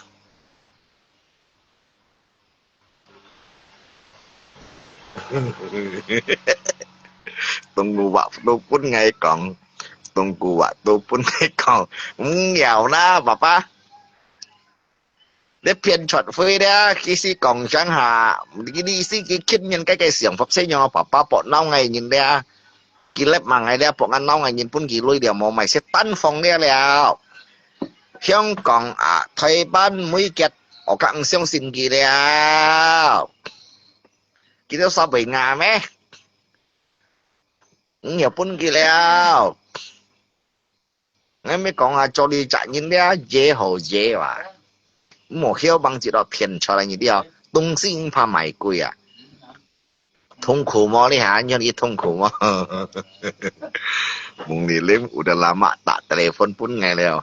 Tunggu waktu pun ngày còn, tunggu waktu pun ngày còn. Nghèo na, papa. Để phiền chuột phơi đó, khi si còn chẳng hạ, đi si cái kinh nhân cái xiềng pháp xây nhau papa bọn nào ngày nhìn đây, cái lép mà ngày đây bọn anh nào ngày nhìn pun cái lôi điều mà mày sẽ tan phong đây là.香港啊，台灣每日我更相信佢了，佢都收尾牙咩？日本佢了，我咪講啊，做你責任了，嘢好嘢哇，冇曉幫住到騙出來你啲東西唔怕賣貴啊，痛苦麼？你嚇，你痛苦麼？Mung Nilim udah lama tak telepon pun nggak leo.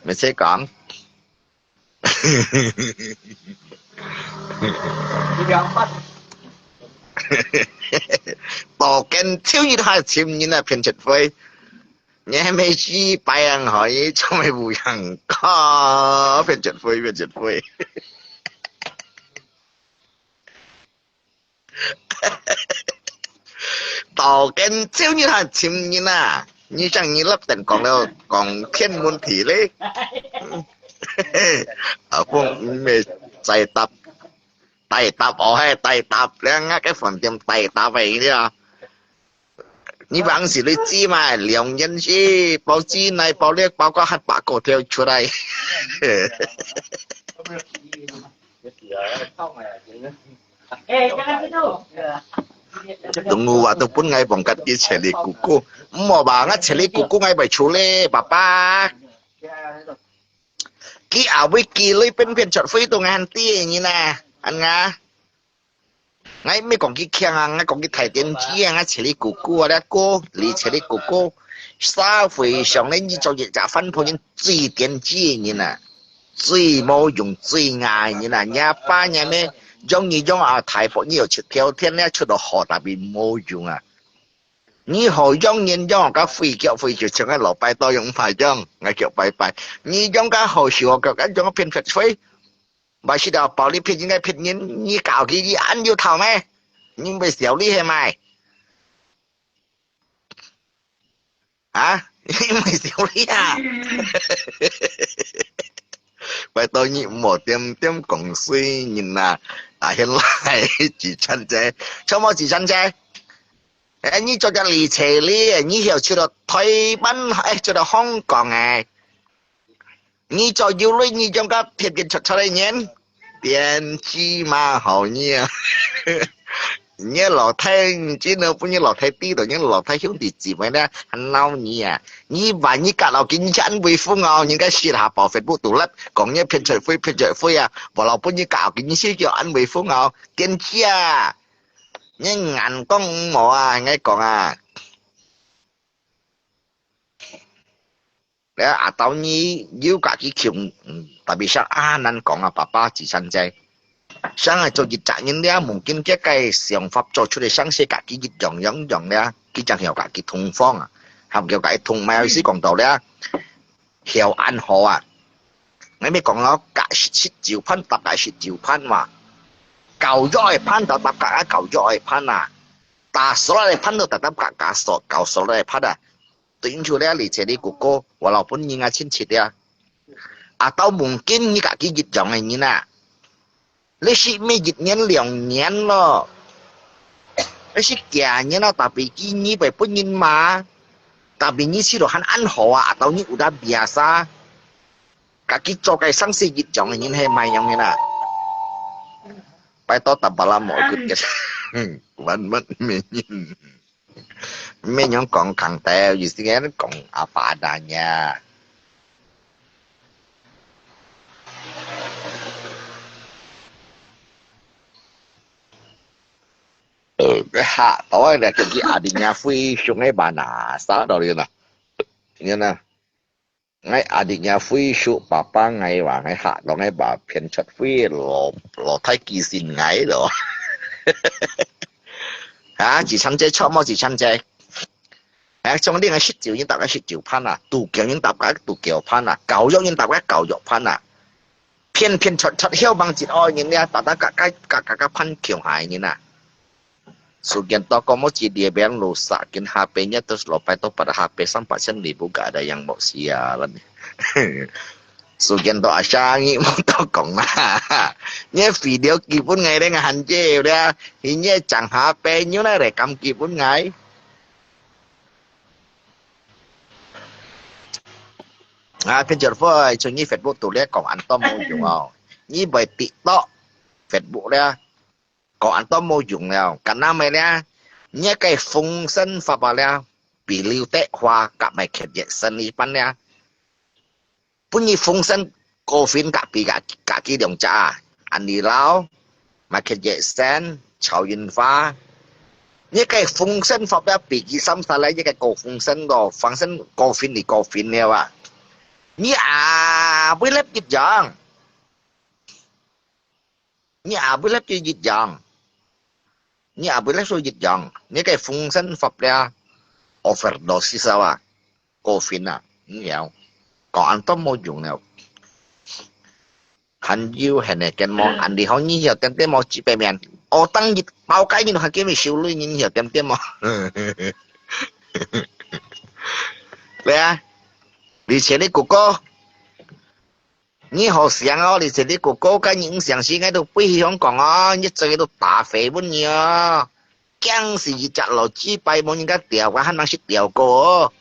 Mày sẽ còn tổ kiến thiếu như hai chim như là phiền chật phơi nhé mấy chi bài ăn hỏi cho mày bùi hàng có phiền chật phơi tổ kiến thiếu như hai chim như là như chẳng như lấp tận còn đâu còn thiên môn thị đấy ở vùng mê tay tập ở hay tay tập lên cái phần tiêm tay tập vậy đi à như bạn xử lý chi mà liều nhân chi bao chi này bao liếc bao có hạt bạc cổ theo chỗ đây tunggu waktu pun ngay bongkat ki celi kuku mau banget celi kuku ngay bai chule papa ki awi ki lưỡi pen pen chọt phi tụ ngàn tia như nè anh nga ngay mấy con ki khiang ngay con ki thải tiền chi ngay celi kuku đó cô li celi kuku sao phải xong lên như cho việc trả phân thôi nhưng chỉ tiền chi như nè chỉ mau dùng chỉ ngài như nè nhà ba nhà mẹ giống như giống ở Thái Bắc nhiều chuyện theo thiên này cho nó họ đã bị mô dùng à như hồi giống như giống cái phi kiểu chẳng cái lọ bài tôi cũng phải giống ngay kiểu bài như giống cái hồi xưa cái giống cái phiên phật phi bà chỉ đạo bảo lý phiên những cái phiên như cào cái gì ăn vô thầu mẹ nhưng bây giờ lý hay mày hả nhưng bây giờ lý à bài tôi như một tiêm cổng suy nhìn là hiện lại chỉ chân chế cho mọi chỉ chân chế như cho cái lì chế li như hiểu chưa được Thái Ban chưa được Hong Kong này như cho du lịch như trong các thiệt kiện cho đây nhé tiền chi mà hầu như nhớ lò thay chứ đâu cũng như lò thay tí rồi nhớ lò thay hiếu thì chỉ mới đó anh lâu nhỉ à như vậy như cả lò kinh chắn với phương ngào những cái gì là bảo Facebook tủ lấp còn như phiên trời phơi à bảo lò cũng như cả kinh sĩ cho anh với phương ngào kiên chia như ngàn con mỏ à ngay còn à đấy à tao như yêu cả cái kiểu tại vì sao anh còn à papa chỉ sang chơi sáng ngày cho dịch trạng nhân đấy mungkin cái sản pháp cho出嚟sáng sẽ cả cái dịch dòng đấy cái chẳng hiểu cả cái thùng phong à học hiểu cái thùng mai sĩ còn tàu đấy hiểu ăn họ à ngay mấy còn nó cả shit chiều pan tập đại shit chiều pan mà cầu giỏi pan tập cả cầu giỏi pan à ta số lại pan được tập cả số cầu số lại pan à tính chú đấy lý chế đi của cô và lão pun nhìn ngay trên chị đấy à tao mungkin như cả cái dịch dòng này như nè lấy sĩ mấy dịch nhân lượng nhân lo lấy sĩ kẻ nhân nó tại vì cái như vậy bún nhân mà tapi ni si rohan an hoa atau ni udah biasa kaki cokai sanksi git jong ni hai mai yang ni na pai to tabala mo kut ke van mất mình nhóm còn càng tèo gì thì nó còn apa adanya cái hạ tối là cái gì adanya phi xuống ấy bà nà sao đó đi nè như nè ngay adanya phi xuống papa ngay và ngay hạ đó ngay bà phiền chất phi lo thấy kỳ xin ngay đó à chỉ chăn chơi chọn mà chỉ chăn chơi à trong啲嘅食照已經搭緊食照攀啊，杜橋已經搭緊杜橋攀啊，狗肉已經搭緊狗肉攀啊，偏出囂幫節愛人咧，搭架攀橋下人啊，所見到個麼子啲邊路殺見下邊一都落ไป都pada HP 300,000 gak ada yang mau sialan. So見到阿生已冇多講啦，呢 video 基本ngày đấy hành chế ra, thì nhé chẳng HP như này để cầm基本ngày. À, cái chuyện phơi cho như Facebook tụi đấy còn ăn tôm mô dùng nào, như vậy TikTok, Facebook đấy còn ăn tôm mô dùng nào, cả năm này nè, như cái phong sinh pháp bảo là bị lưu tế hoa cả mấy cái chuyện sinh đi pan nè, bây giờ phong sinh COVID cả bị cả cái đồng trả, anh đi lao, mà cái chuyện sinh chào yên pha, như cái phong sinh pháp là bị cái xâm sa lấy như cái cổ phong sinh đó, phong sinh COVID thì COVID nè à. Như với lớp dịch dọn như với lớp dịch dọn như với lớp dịch dọn như cái phong sinh pháp ra overdose sao à COVID à như vậy còn anh tốt môi dùng nào hắn yêu hệ này cái món anh đi hỏi như hiểu tem tem món chỉ bề miền ô tăng dịch bao cái như nó hay cái mình siêu lui như hiểu tem tem món đấy以前的哥哥，你好想哦，以前的哥哥跟影相时喺度背香港啊，一直喺度打肥本嘢啊，驚是一隻老豬閉冇人家掉，我肯定識掉過。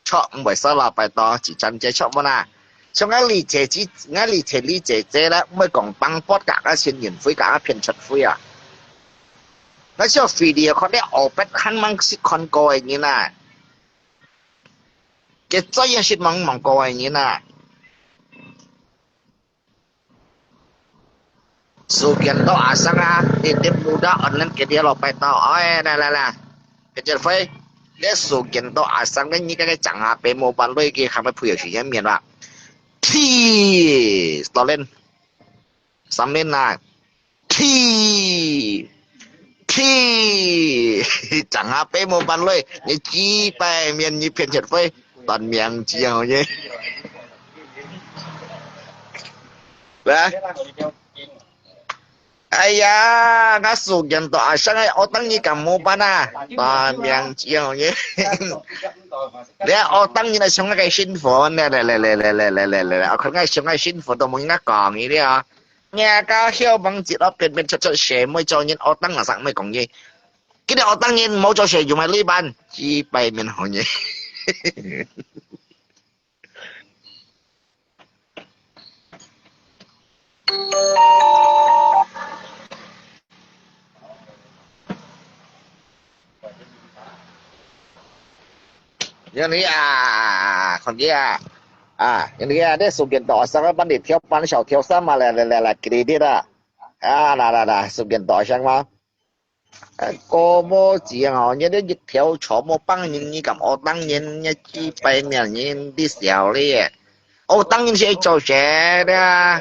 錯唔係收落閉多，是真正錯冇啦。從我理解之，我理解你姐姐咧，唔係講幫波格啊，先人灰格啊，騙出灰啊。那時候 video 佢哋我不肯掹識看過嘅嘢啦。cái chơi yang shit mang coi như na, so kian to asang ah, dia muda online ke dia lopai tau, oh lah, kecil fai, dia so kian to asang ni cái chẳng HP mobile loi ke kami punya sih yang mian lah, thi, stolen, sambil na, thi, chẳng HP mobile loi, ni chi pai mian ni pian chat fai. Toàn miệng chiều nhé đấy ai ya ngã sụt dần tọa sang ai ô tăng như cầm mô ban à toàn miệng chiều nhé đấy ô tăng như là xong cái sinh phổ nè ở không ngay xong cái sinh phổ tụi mình nó còn như thế à nghe cao hiệu bằng chỉ đó bên cho xe mới cho những ô tăng là sẵn mới còn gì cái này ô tăng nhiên mỗi cho xe dùng máy lý ban chi bay mình hỏi nhé yang niคนนี้yang ni ada sugian to asal ban di tiap ban shao tiap sama la kredit lah sugian to asal mah cô mô chỉ họ nhớ đến dịch theo chỗ mô băng như cầm ô tăng nhìn như chi bay miền nhìn đi xèo đi ô tăng nhìn sẽ cho xe ra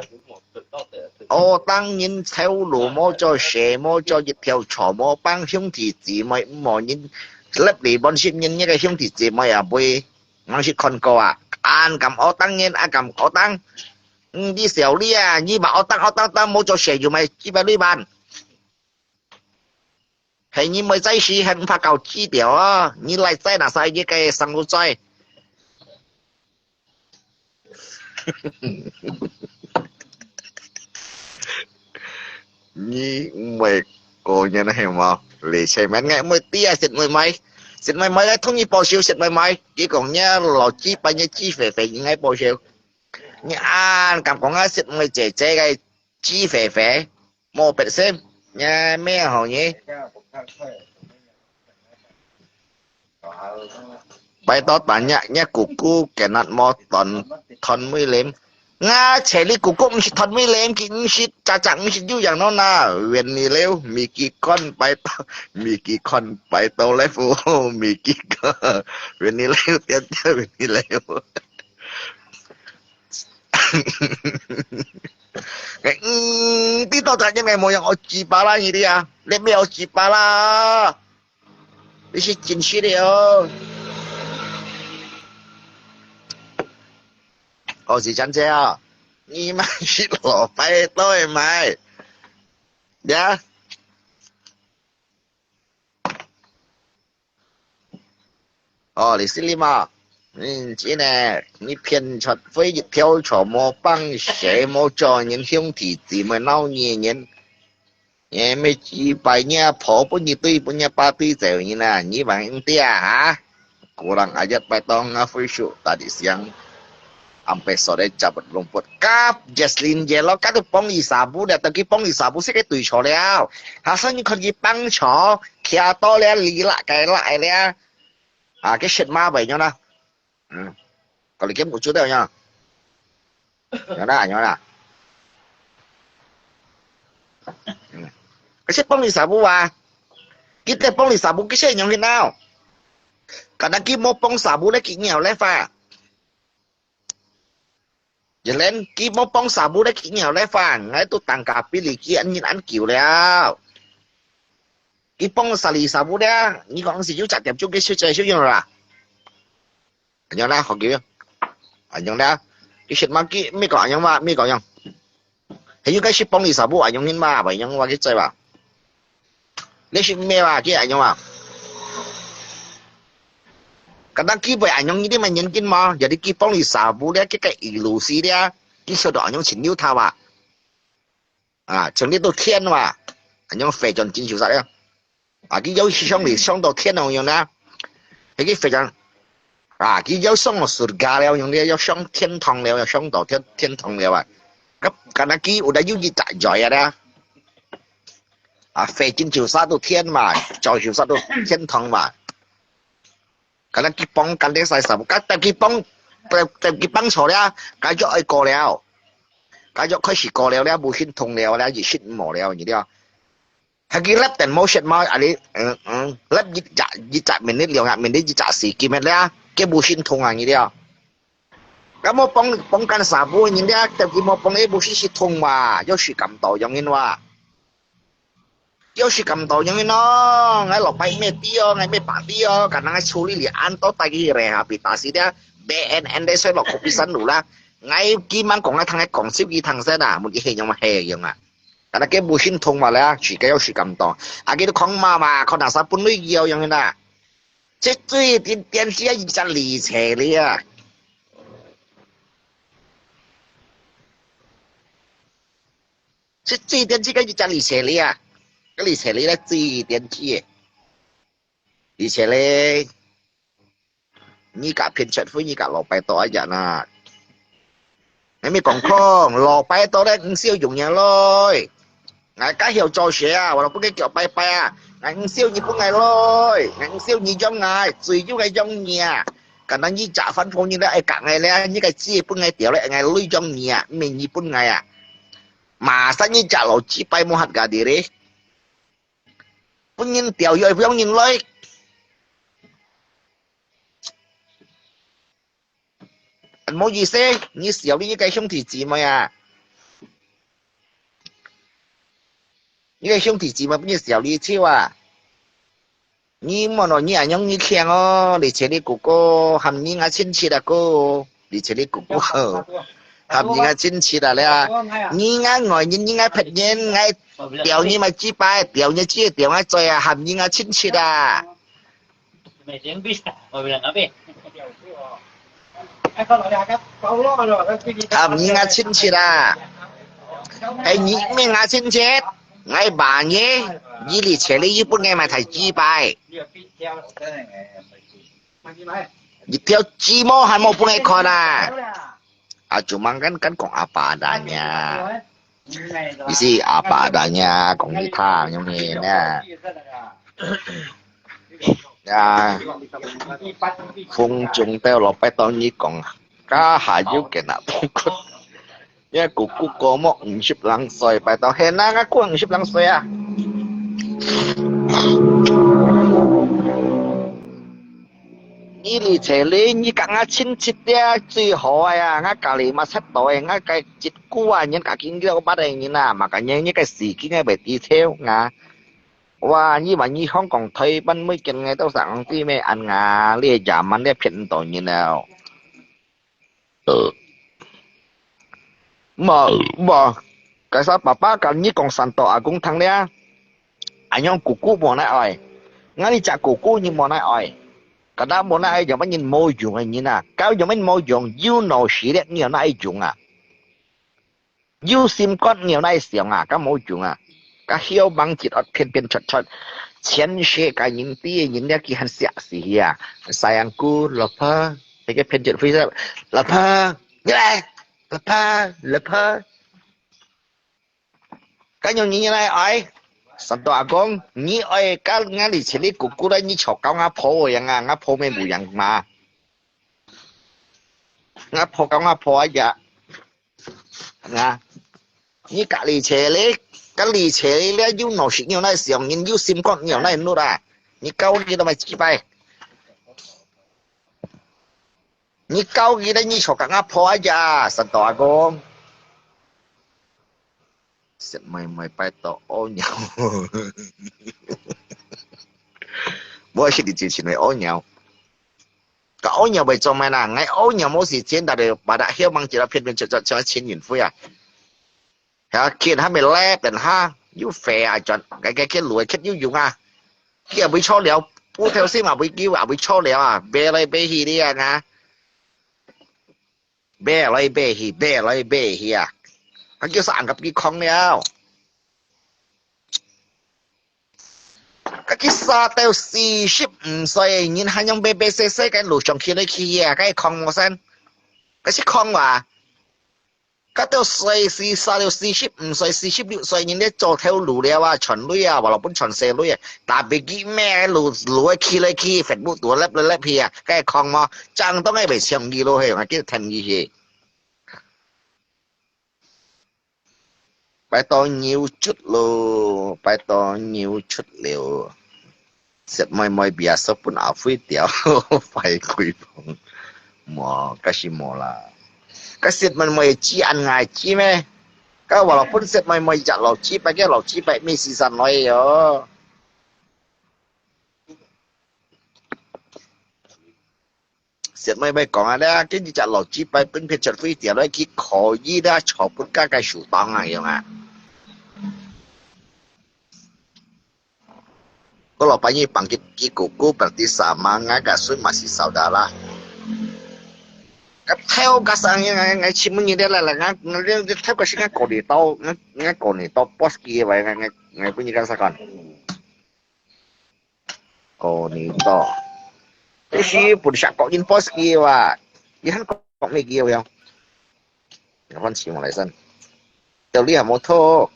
ô tăng nhìn theo lũ mô cho xe mô cho dịch theo chỗ mô băng兄弟姊妹mô nhìn lớp đi bọn ship nhìn như cái兄弟姊妹à bùi ngang ship con cô anh cầm ô tăng nhìn anh cầm ô tăng đi xèo đi như mà ô tăng mô cho xe dù mày chi bay đi bàn hay như mới giải sĩ hành phá cầu chi biểu á, như lại giải là sai như cái sang lô giải. Như mày cô như này mà, lì xe mến ngay mới tia xịt mới mấy, xịt mày mày đấy thông như bao siêu xịt mày mày chỉ còn nhá lò chi bao nhiêu chi phải những cái bao siêu nhá ăn cảm còn ai xịt mày trẻ trẻ cái chi phải mua bệt xem nha mẹ họ nhé bài tốt bạn nhá cụ cụ cái nát mò tòn thon mới lên nga chế lý cụ cụ mình thon mới lên kỹ mình chả chẳng mình yêuอย่างnó naเวียนนี่เร็วมีกี่คนไปต่อมีกี่คนไปต่อแล้วฟูมีกี่คนเวียนนี่เร็วเตี้ยเวียนนี่เร็วcái tí tao thấy cái mày yang oji pala như đi à lấy mày oji pala đi xin chính sĩ đi ơ oji chán xe à你妈是老白对买呀哦你是你嘛这呢你偏出飞一飘错莫帮谁莫做人兄弟姊妹闹人也没几百年跑不你对不你把对走你呢你玩的啊kurang ajar petong ngafishu tadi siang sampai sore cabut rumput kap Jesslyn Yellow các cái bông gì sabu để tao cái bông gì sabu sẽ cái tùy chó leo hà sao như con gì băng chó kia to leo lì lại leo à cái shit ma vậy nhau nè còn kiếm một chút đâu nha nhớ nè cái shit bông gì sabu à cái tên bông gì sabu cái shit nhau thế nào cả đăng ký một bông sabu đấy kỹ nghèo lấy pha giờ lên ký một bông sabu đấy kỹ nghèo lấy pha ngay tôi tăng cả pili kia anh nhìn ăn kiểu leo cái bông sabu đấy你講是要集入中嘅小仔小樣啦anh nhớ học kiểu anh nhớ cái shit mà cái mấy cái anh mà mấy cái anh hình như cái shit bông sabu anh nhớ mà vậy nhớ cái chơi vào lấy shit mẹ mà cái anh nhớ mà kadang ki boy anyong ini mah nyenkin mah jadi ki pong li sabu dia cái ilusi dia ki so do anyong chin liu ta mà à chừng đi tôi thiên mà anyong phải chọn chính chủ sao đấy à cái dấu xong thì xong đầu thiên nào nhong na cái phải chọn à cái dấu xong là sụt gà leo nhong dia dấu xong thiên thong leo xong đầu thiên thong leo à cấp kadang ki udah dấu gì tại giỏi à à phải chính chủ sao tôi thiên mà cho chủ sao tôi thiên thong mà cái đó cái bông cái đấy sai sầm cái cái bông sổ đấy cái chỗ ai cò leo cái chỗ khai始cò leo đấy bùi xin thùng leo đấy gì xin mỏ leo như thế hay cái lắp tiền motion mà anh ấy lắp gì chặt mình đấy liều ngạn mình đấy gì chặt xì kia mình đấy cái bùi xin thùng à như thế cái một bông cái sả bùi như thếแต่cái một bông ấy bùi xin thùng mà do sự cảm động giống như vậy就是咁多，因為咯，我落擺咩啲哦，我咩白啲哦，可能我處理嚟按多大嘅嘢下邊，但是咧 BNN 啲水落嗰邊身路啦，我基本講我同佢講少幾堂先啊，冇啲氣用乜氣用啊，但係佢冇先通話咧，自己有時咁多，啊佢都講嘛，佢嗱曬半女要用嘅啦，即係最電視一隻離邪嚟啊，即係最電視一隻離邪嚟啊。cái lý thế này gì tiền chi lý thế này như cả phiên trận với như cả lò bài tỏi vậy nè ngày mới còn không lò bài tỏi đấy cũng siêu dùng nhà lôi ngày cá hiểu cho xe à hoặc là cái kiểu bài bài à ngày siêu như ngày lôi ngày siêu như trong ngày tùy chú ngày trong nhà cả nó như trả phân phối như đấy cả ngày này như cái chi bữa ngày tiểu lại ngày lui trong nhà mình như bữa ngày à mà sao như trả lò chi bài mua hạt gà đi đấy nhìn tiểu rồi không nhìn lấy anh muốn gì xe như xỉu đi cái không thì gì mà à như cái không thì gì mà như xỉu đi chứ à như mà nó như anh nhông như khen ó để chế đi của cô hàm như ngã trên chi là cô để chế đi của cô hàm như ngã trên chi là lẽ như ngã ngồi như ngã phật nhân ngay tiểu như mà chi bài tiểu như chi tiểu ngã chơi à hàm như ngã trên chi là hàm như ngã trên chi là hay nhị mấy ngã trên chết ngay bà nhé y lì chế lý y bút ngay mà thầy chi bài y theo chi mô hay mô bút ngay con à chú mang cái con apa adanya isi apa adanya con đi tha như này nè à phong trùng teo lọ bay tao như còn cá hạ yếu cái nào không có nhá cụ cụ có một 50 歲bay tao hèn na cái cụ 50 歲啊你哩车哩，你讲啊亲戚的最好呀，我家里嘛七代，我个一股啊，人家见到把人啊，嘛个人个事件个袂低调啊。哇，你话你香港退奔每件个都上啲咩按啊，呢廿蚊呢骗到你了。冇，介绍爸爸跟你讲三道阿公汤咧，阿样姑姑冇来爱，我你只姑姑你冇来爱。Kada mo na ay jaman yin mo yung ay nina. Kau jaman mo yung you know siret niyo na ay yung à. You sim con niyo na ay siyang à. Ka mo yung à. Ka hiyo bang chit at pian pian chot chot. Chen she ka yin ti yin ya ki han siya si hiya. Sayangku lapa. Cái pian chit phi sa. Lapa. Nghe lapa. Lapa. Ka nyo yin na ay. Sẵn tòa con, nhí ơi, các ngã lì chế lý cụ cụ đấy nhí chọc cao ngã phô rồi ngã ngã phô mê mù yang mà. Ngã phô cao ngã phô ấy dạ. Ngã. Nhí cả lì chế lý, các lì chế lý là yêu nổ xịt nhiều này xìong, nhìn yêu xìm con nhiều này nô ra. Nhí cao ghi đó mà chi bay. Nhí cao ghi đấy nhí chọc cao ngã phô ấy dạ, sẵn tòa con. Sẽ mày bay tỏ ô nhau. Bố sẽ đi chỉ chuyện này ô nhau. Cả ô nhau bây giờ mày nè, ngay ô nhau mỗi時間但係把大希望只係偏偏就錢元灰啊。嚇，見下咪叻人哈，要肥啊盡，cái lùi cái要用啊，kia bị cho liệu, bố theo xin mà bị kêu à bị cho liệu à, bê lại bê hi đi à nha, bê lại bê hi à, cái kêu sang gặp cái con liệu. Cái xa tao xì ship xoay nhìn hai nhông bê bê xê xê cái lũ trong kia đấy kia cái con mà sen cái chiếc con mà cái tao xoay xì xa tao xì ship điệu xoay nhìn đấy cho theo lũ đấy à chuẩn lui à và là bốn chuẩn xe lui à ta bị kỹ mẹ lũ cái kia đấy kia phải bút tuổi lép kia cái con mà chẳngต้องให้ไปเชียงกี่โลเหรอcái thành gì vậy bài to nhiều chút lô bài to nhiều chút liều xét mày bịa sắp bún áo phi tiểu phải quỳ phong mò cái gì mò là cái xét mày chỉ ăn ngày chỉ mẹ cái bảo là bún xét mày chặt lẩu chỉ bài cái lẩu chỉ bài mi xì san nói yo xét mày còn à đó cái gì chặt lẩu chỉ bài bên phía chặt phi tiểu đấy cái khó gì đó chọc bún cái sủ tang à vậy mà có lọ bao nhiêu bằng cái cụ bằng tí sa mà ngay cả suy mà xí sao đã là cái theo cái sang ngay chim như thế là ngay theo cái sinh ngay cổ đi tao boss kia vậy ngay bao nhiêu cái sao còn cổ đi tao cái gì bữa sáng có in boss kia và cái hắn có mấy kia không cái con chim lại sân tiểu lý hả mô tô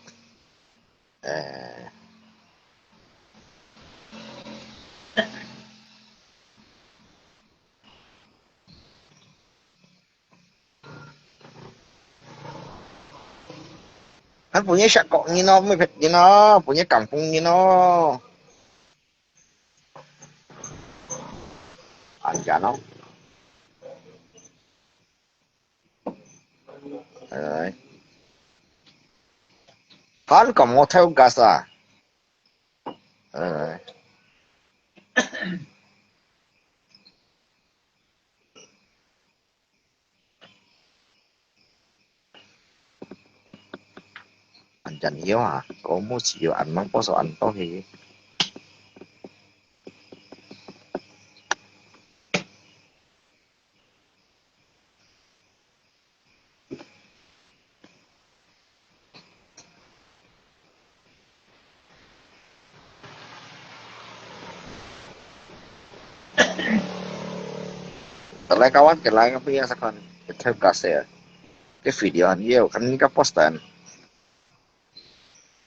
hắn punya syakok ni no mới phết ni no punya kampung ni no anja no rồi hắn còn một theo gas à rồi anh chẳng hiểu à có một chiều anh nó có số anh to thì lại kawan cái lại cái punya sekarang kita kasih cái video nhiều kan cái poster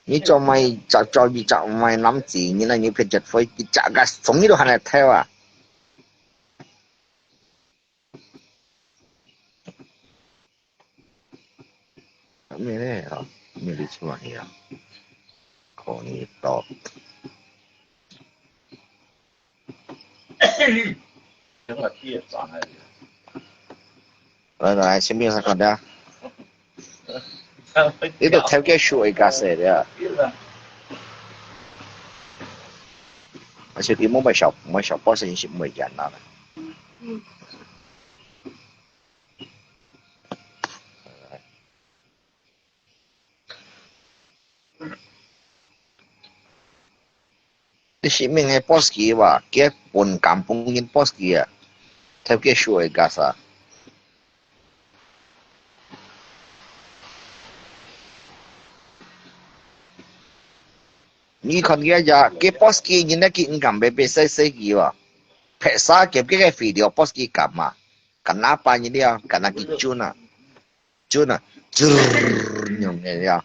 ni cho mày cho đi cho mày nắm chỉ như là như phiên chật phơi cái chả cái sống như đồ hàng này theo à mình này à mình đi chơi này à còn đi to Tức là kia chọn này. rồi xem biết sao còn đó đi được theo cái suy cái gì đấy à而且啲冇小波先是冇人啦。你是咩嘅 boss 機話？佢半間半間 boss 機啊，睇佢數嘅架啥？你看佢呀，佢 boss 機人哋佢唔敢俾細細機喎，拍啥佢佢嘅 video boss 機敢嘛？敢哪班人哋啊？敢哪佢轉啊？轉啊？用嘅呀？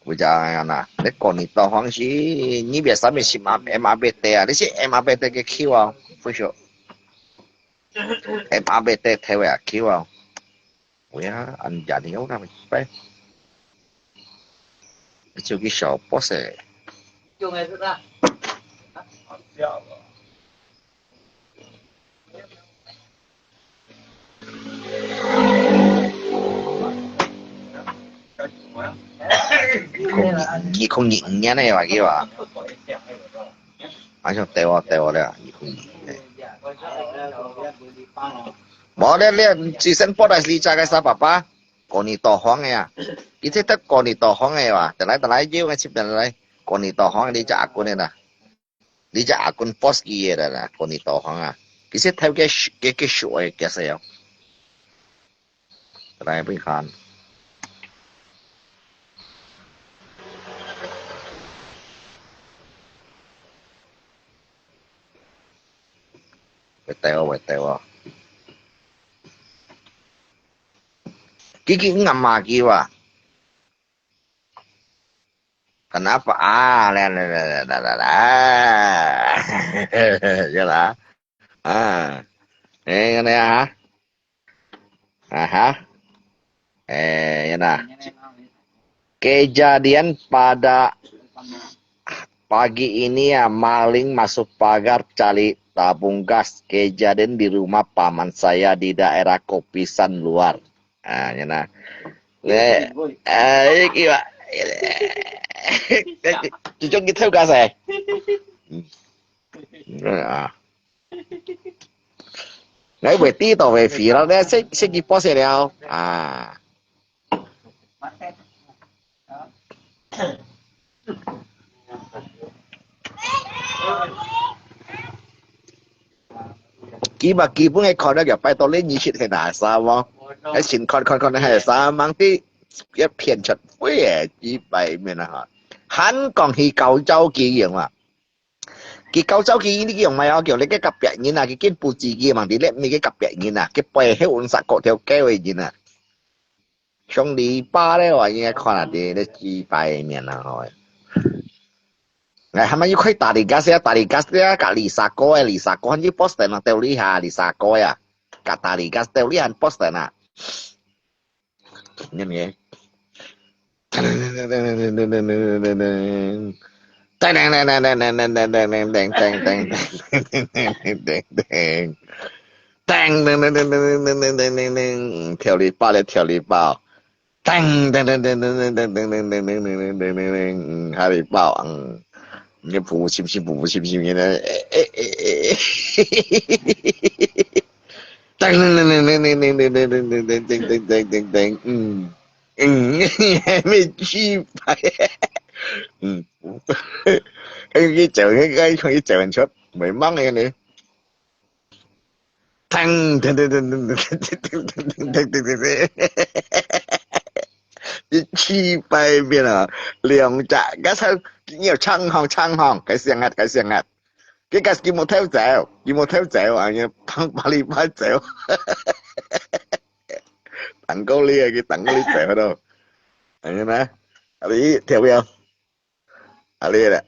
我讲呐，你讲你到方式，你别上面是MABT啊，你是 MABT 嘅 Q 啊，不晓 MABT 睇位啊 Q 啊，喂啊，按家庭有那么呗，就个小 boss 用的是啥？好笑了。2025年嘅話叫話，好像對我啦，2025年。冇咧，你最新播係你揸嘅啥爸爸？過年導航嘅呀，而且得過年導航嘅話，得來要嘅接得來，過年導航你隻阿官嘅啦，你隻阿官 boss 嘅嘢啦，過年導航啊，而且睇嘅數嘅幾少？來俾看。Vậy tèo Kiki ngama kiwa kenapa ya lah ini ya ya nah kejadian pada pagi ini ya maling masuk pagar cari tabung gas kejadian di rumah paman saya di daerah Kopisan Luar. Ah, ya nah. Gila. Cucuk gitu gas eh. Nãy buổi tí tàu về phí đó đấy, sẽ kịp post rồi à. Kỳ bữa ngày còn đó kiểu bay tàu lên như chuyện thế nào sao không? Cái chuyện con này sao mang tí cái phiền chật với chỉ bay mình là họ. Hắn còn thì cầu châu kỳ gì mà. Cái cầu châu kỳ này kiểu mày kiểu lấy cái cặp bẹt như là cái bù chỉ kia mà đi lên mấy cái cặp bẹt như là cái bè hết ổn sạc cột theo kéo như là. Xong đi ba đấy rồi như con là đi để chỉ bay mình là rồi. Ngày hôm nay yêu khơi tà đi gas á, cả Lisa cô như poster nó teo lý hà Lisa cô à, cả tà đi gas teo lý hà poster nè, như vậy, theo lý bao, hai lý bao你不信的，还没去拍，cái chợ cái chợ anh shot mày mắng nghe nè, chi bay bên à liều trả cái sao nhiều trăng hòn cái xiềng hạt cái cái kia một theo dẻo kia một theo dẻo à nhá thằng Bali ba dẻo thằng câu lia cái thằng câu lia dẻo đâu anh nhá nè ali theo không ali nè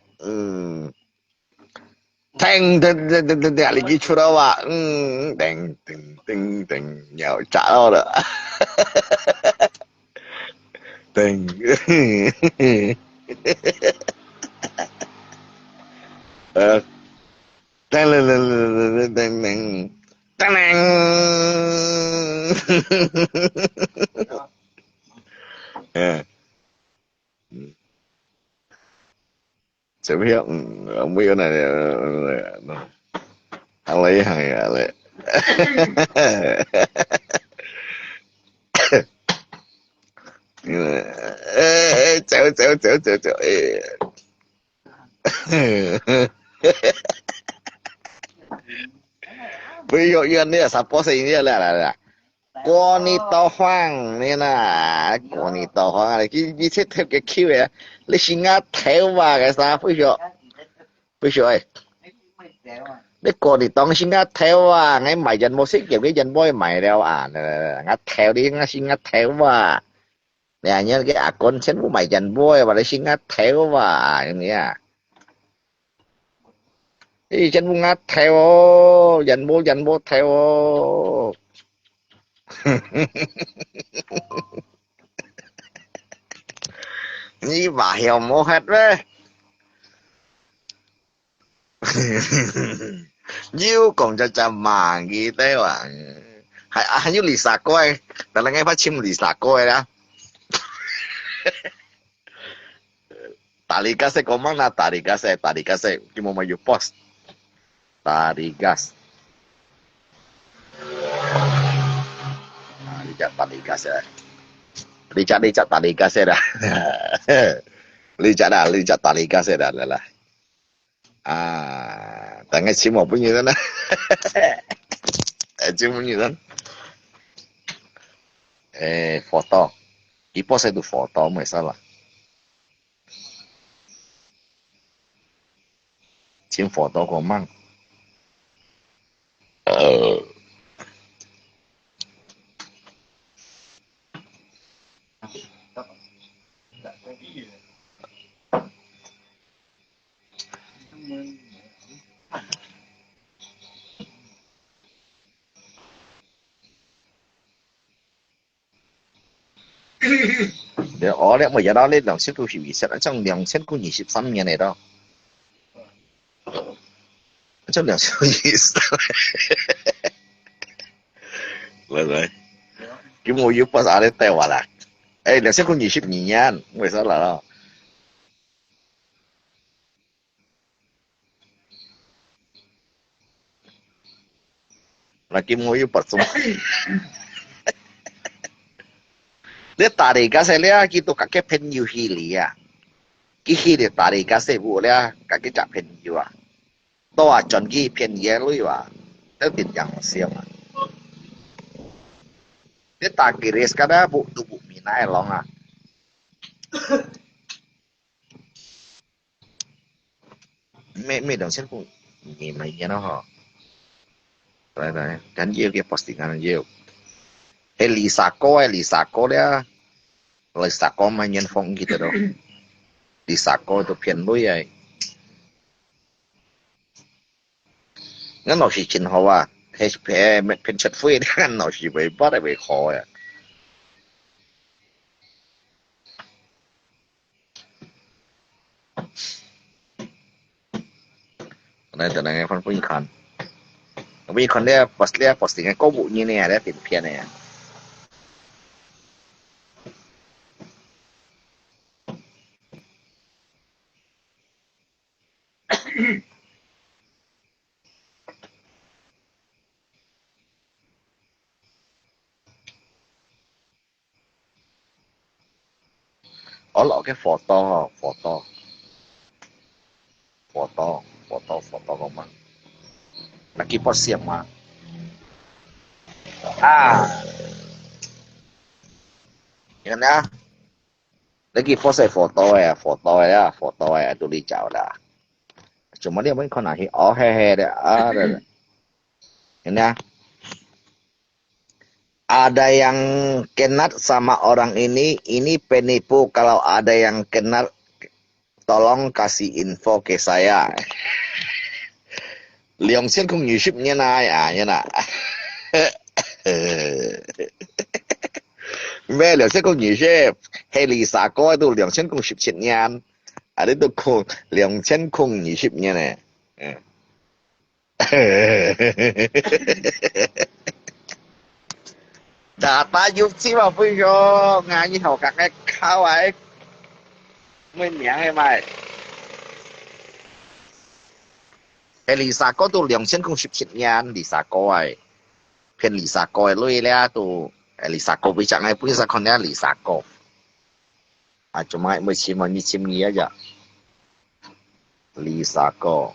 thanh thanh ali cái chỗ đó à đành đành đành đành nhau trả đâu đó đành Tang lên lên tang tang tang tang sẽ biết không biết này anh lấy hàng lại chéo chéo chéo chéo chéo ví dụ như này là sắp có gì như là qua ni tao hoang nên là qua ni tao hoang này cái thiết theo cái kiểu này lấy xin ngắt theo vào cái sao ví dụ ấy đấy qua ni tao xin ngắt theo à ngay mày dân mua xích kiểu cái dân boy mày đeo à ngắt theo đi ngắt xin ngắt theo vào nè nhớ cái à con xem của mày dành vui và để xin ngắt theo và như nghĩa đi chân muốn ngắt theo dành bố theo như bà hiểu mô hết đấy nhiêu còn cho mà gì thế à hay như Lisa coiแต่ละไงพัดชิม Lisa coi đó Tarigas ¿cómo na Tarigas que mo mayo post Tarigas Tarigas Licha Tarigas era Licha Tarigas era là tại ngay chim một bao nhiêu đó nè chim bao nhiêu đó photo y pose tu photo mới sao là chim photo của mang ở đấy mà giờ đó lên 2020trong 2023年嚟到trong 2023嚟嚟咁我要不啥咧帶話啦2022年為啥啦嗱咁我要不送你tarik kasi liya kito kake penyu hili ya kihili tarik kasi bu liya kake chak penyu à to à chọn ki penyu lui à tới tiền yang siêu à ni takiris kada bu tu bu minai long à mấy đồng sen cũng nhìn mày nghe nó hả đấy gắn nhiều cái postingan nhiều Lisa cô đấy Lisa cô mà nhân phong gitu đâu Lisa cô itu phiền lui vậy ngắn nói gì chuyện họ à HP phiền chật phui đấy ngắn nói gì vậy bắt lại khó à này từ này con phui khăn vì con đấy posting có vụ như này đấy tiền phiền này ở lọ cái photo của mình là cái post xiêm mà nhìn nhá lấy cái post photo à tôi đi chào đã cuma dia mungkin kena oh hehe deh ada ini ada yang kenal sama orang ini penipu. Kalau ada yang kenal tolong kasih info ke saya. 2000公20年啦呀，你啦，咩2000公20係Lisa哥都2000公17年，啊你都公2000公20年咧，data YouTube mà bây giờ ngay như hầu các cái khao ấy mới miệng hay mày Lisa có tu 2017年 Lisa có ấy phiên Lisa có ấy lui lẽ tu Lisa có bị chẳng ai bây giờ con nè Lisa có à chúng mày mới chim mà như chim nghĩa vậy Lisa có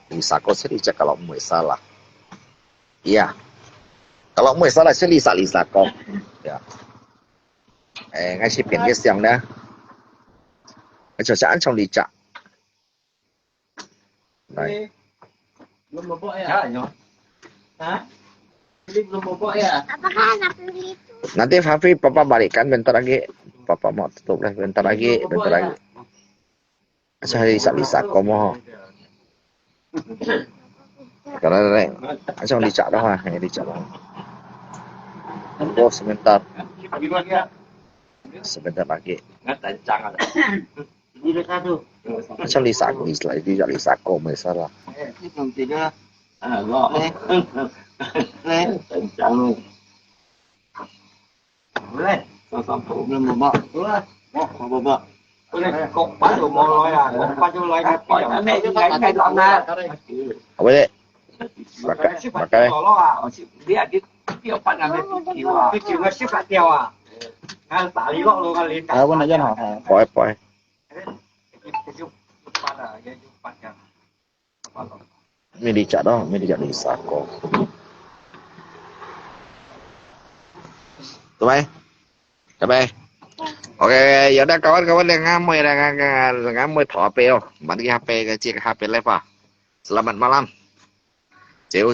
Lisa có sẽ dicek kalau mau salah iya kalau mau salah sẽ Lisa có ya ngay si biển cái xiang đó cho chán trong đi chợ này Belum bawa ya? Hah? Belum bawa ya? Apakah anak lu itu? nanti Fafi papa balikan bentar lagi papa mau tutup lah bentar lagi saya Lisa có mau karena này trong đi chợ đó ha hay đi chợ đó oh sebentar lagi Di dekat tu. trong Lisa có đi chợ Lisa có mới salah Ini belum tiga. Ah, gok. Kencang lu. Boleh. Sampai belum bawa. Boleh. Mau bawa. Boleh. Kok padu mau loi ah. Kok padu loi tapi yang ini juga kan lama. apa deh pakai Dia dia pan ngambil video. Video masih kat dia ah. Kan tali kok lu kali. apa aja noh poi ini đi chợ đó mới đi chợ Lisa có tụi bay ok giờ đã kawan yang ngamui ngamui thọ peo bagi HP cái chiếc HP lepa selamat malam Ceu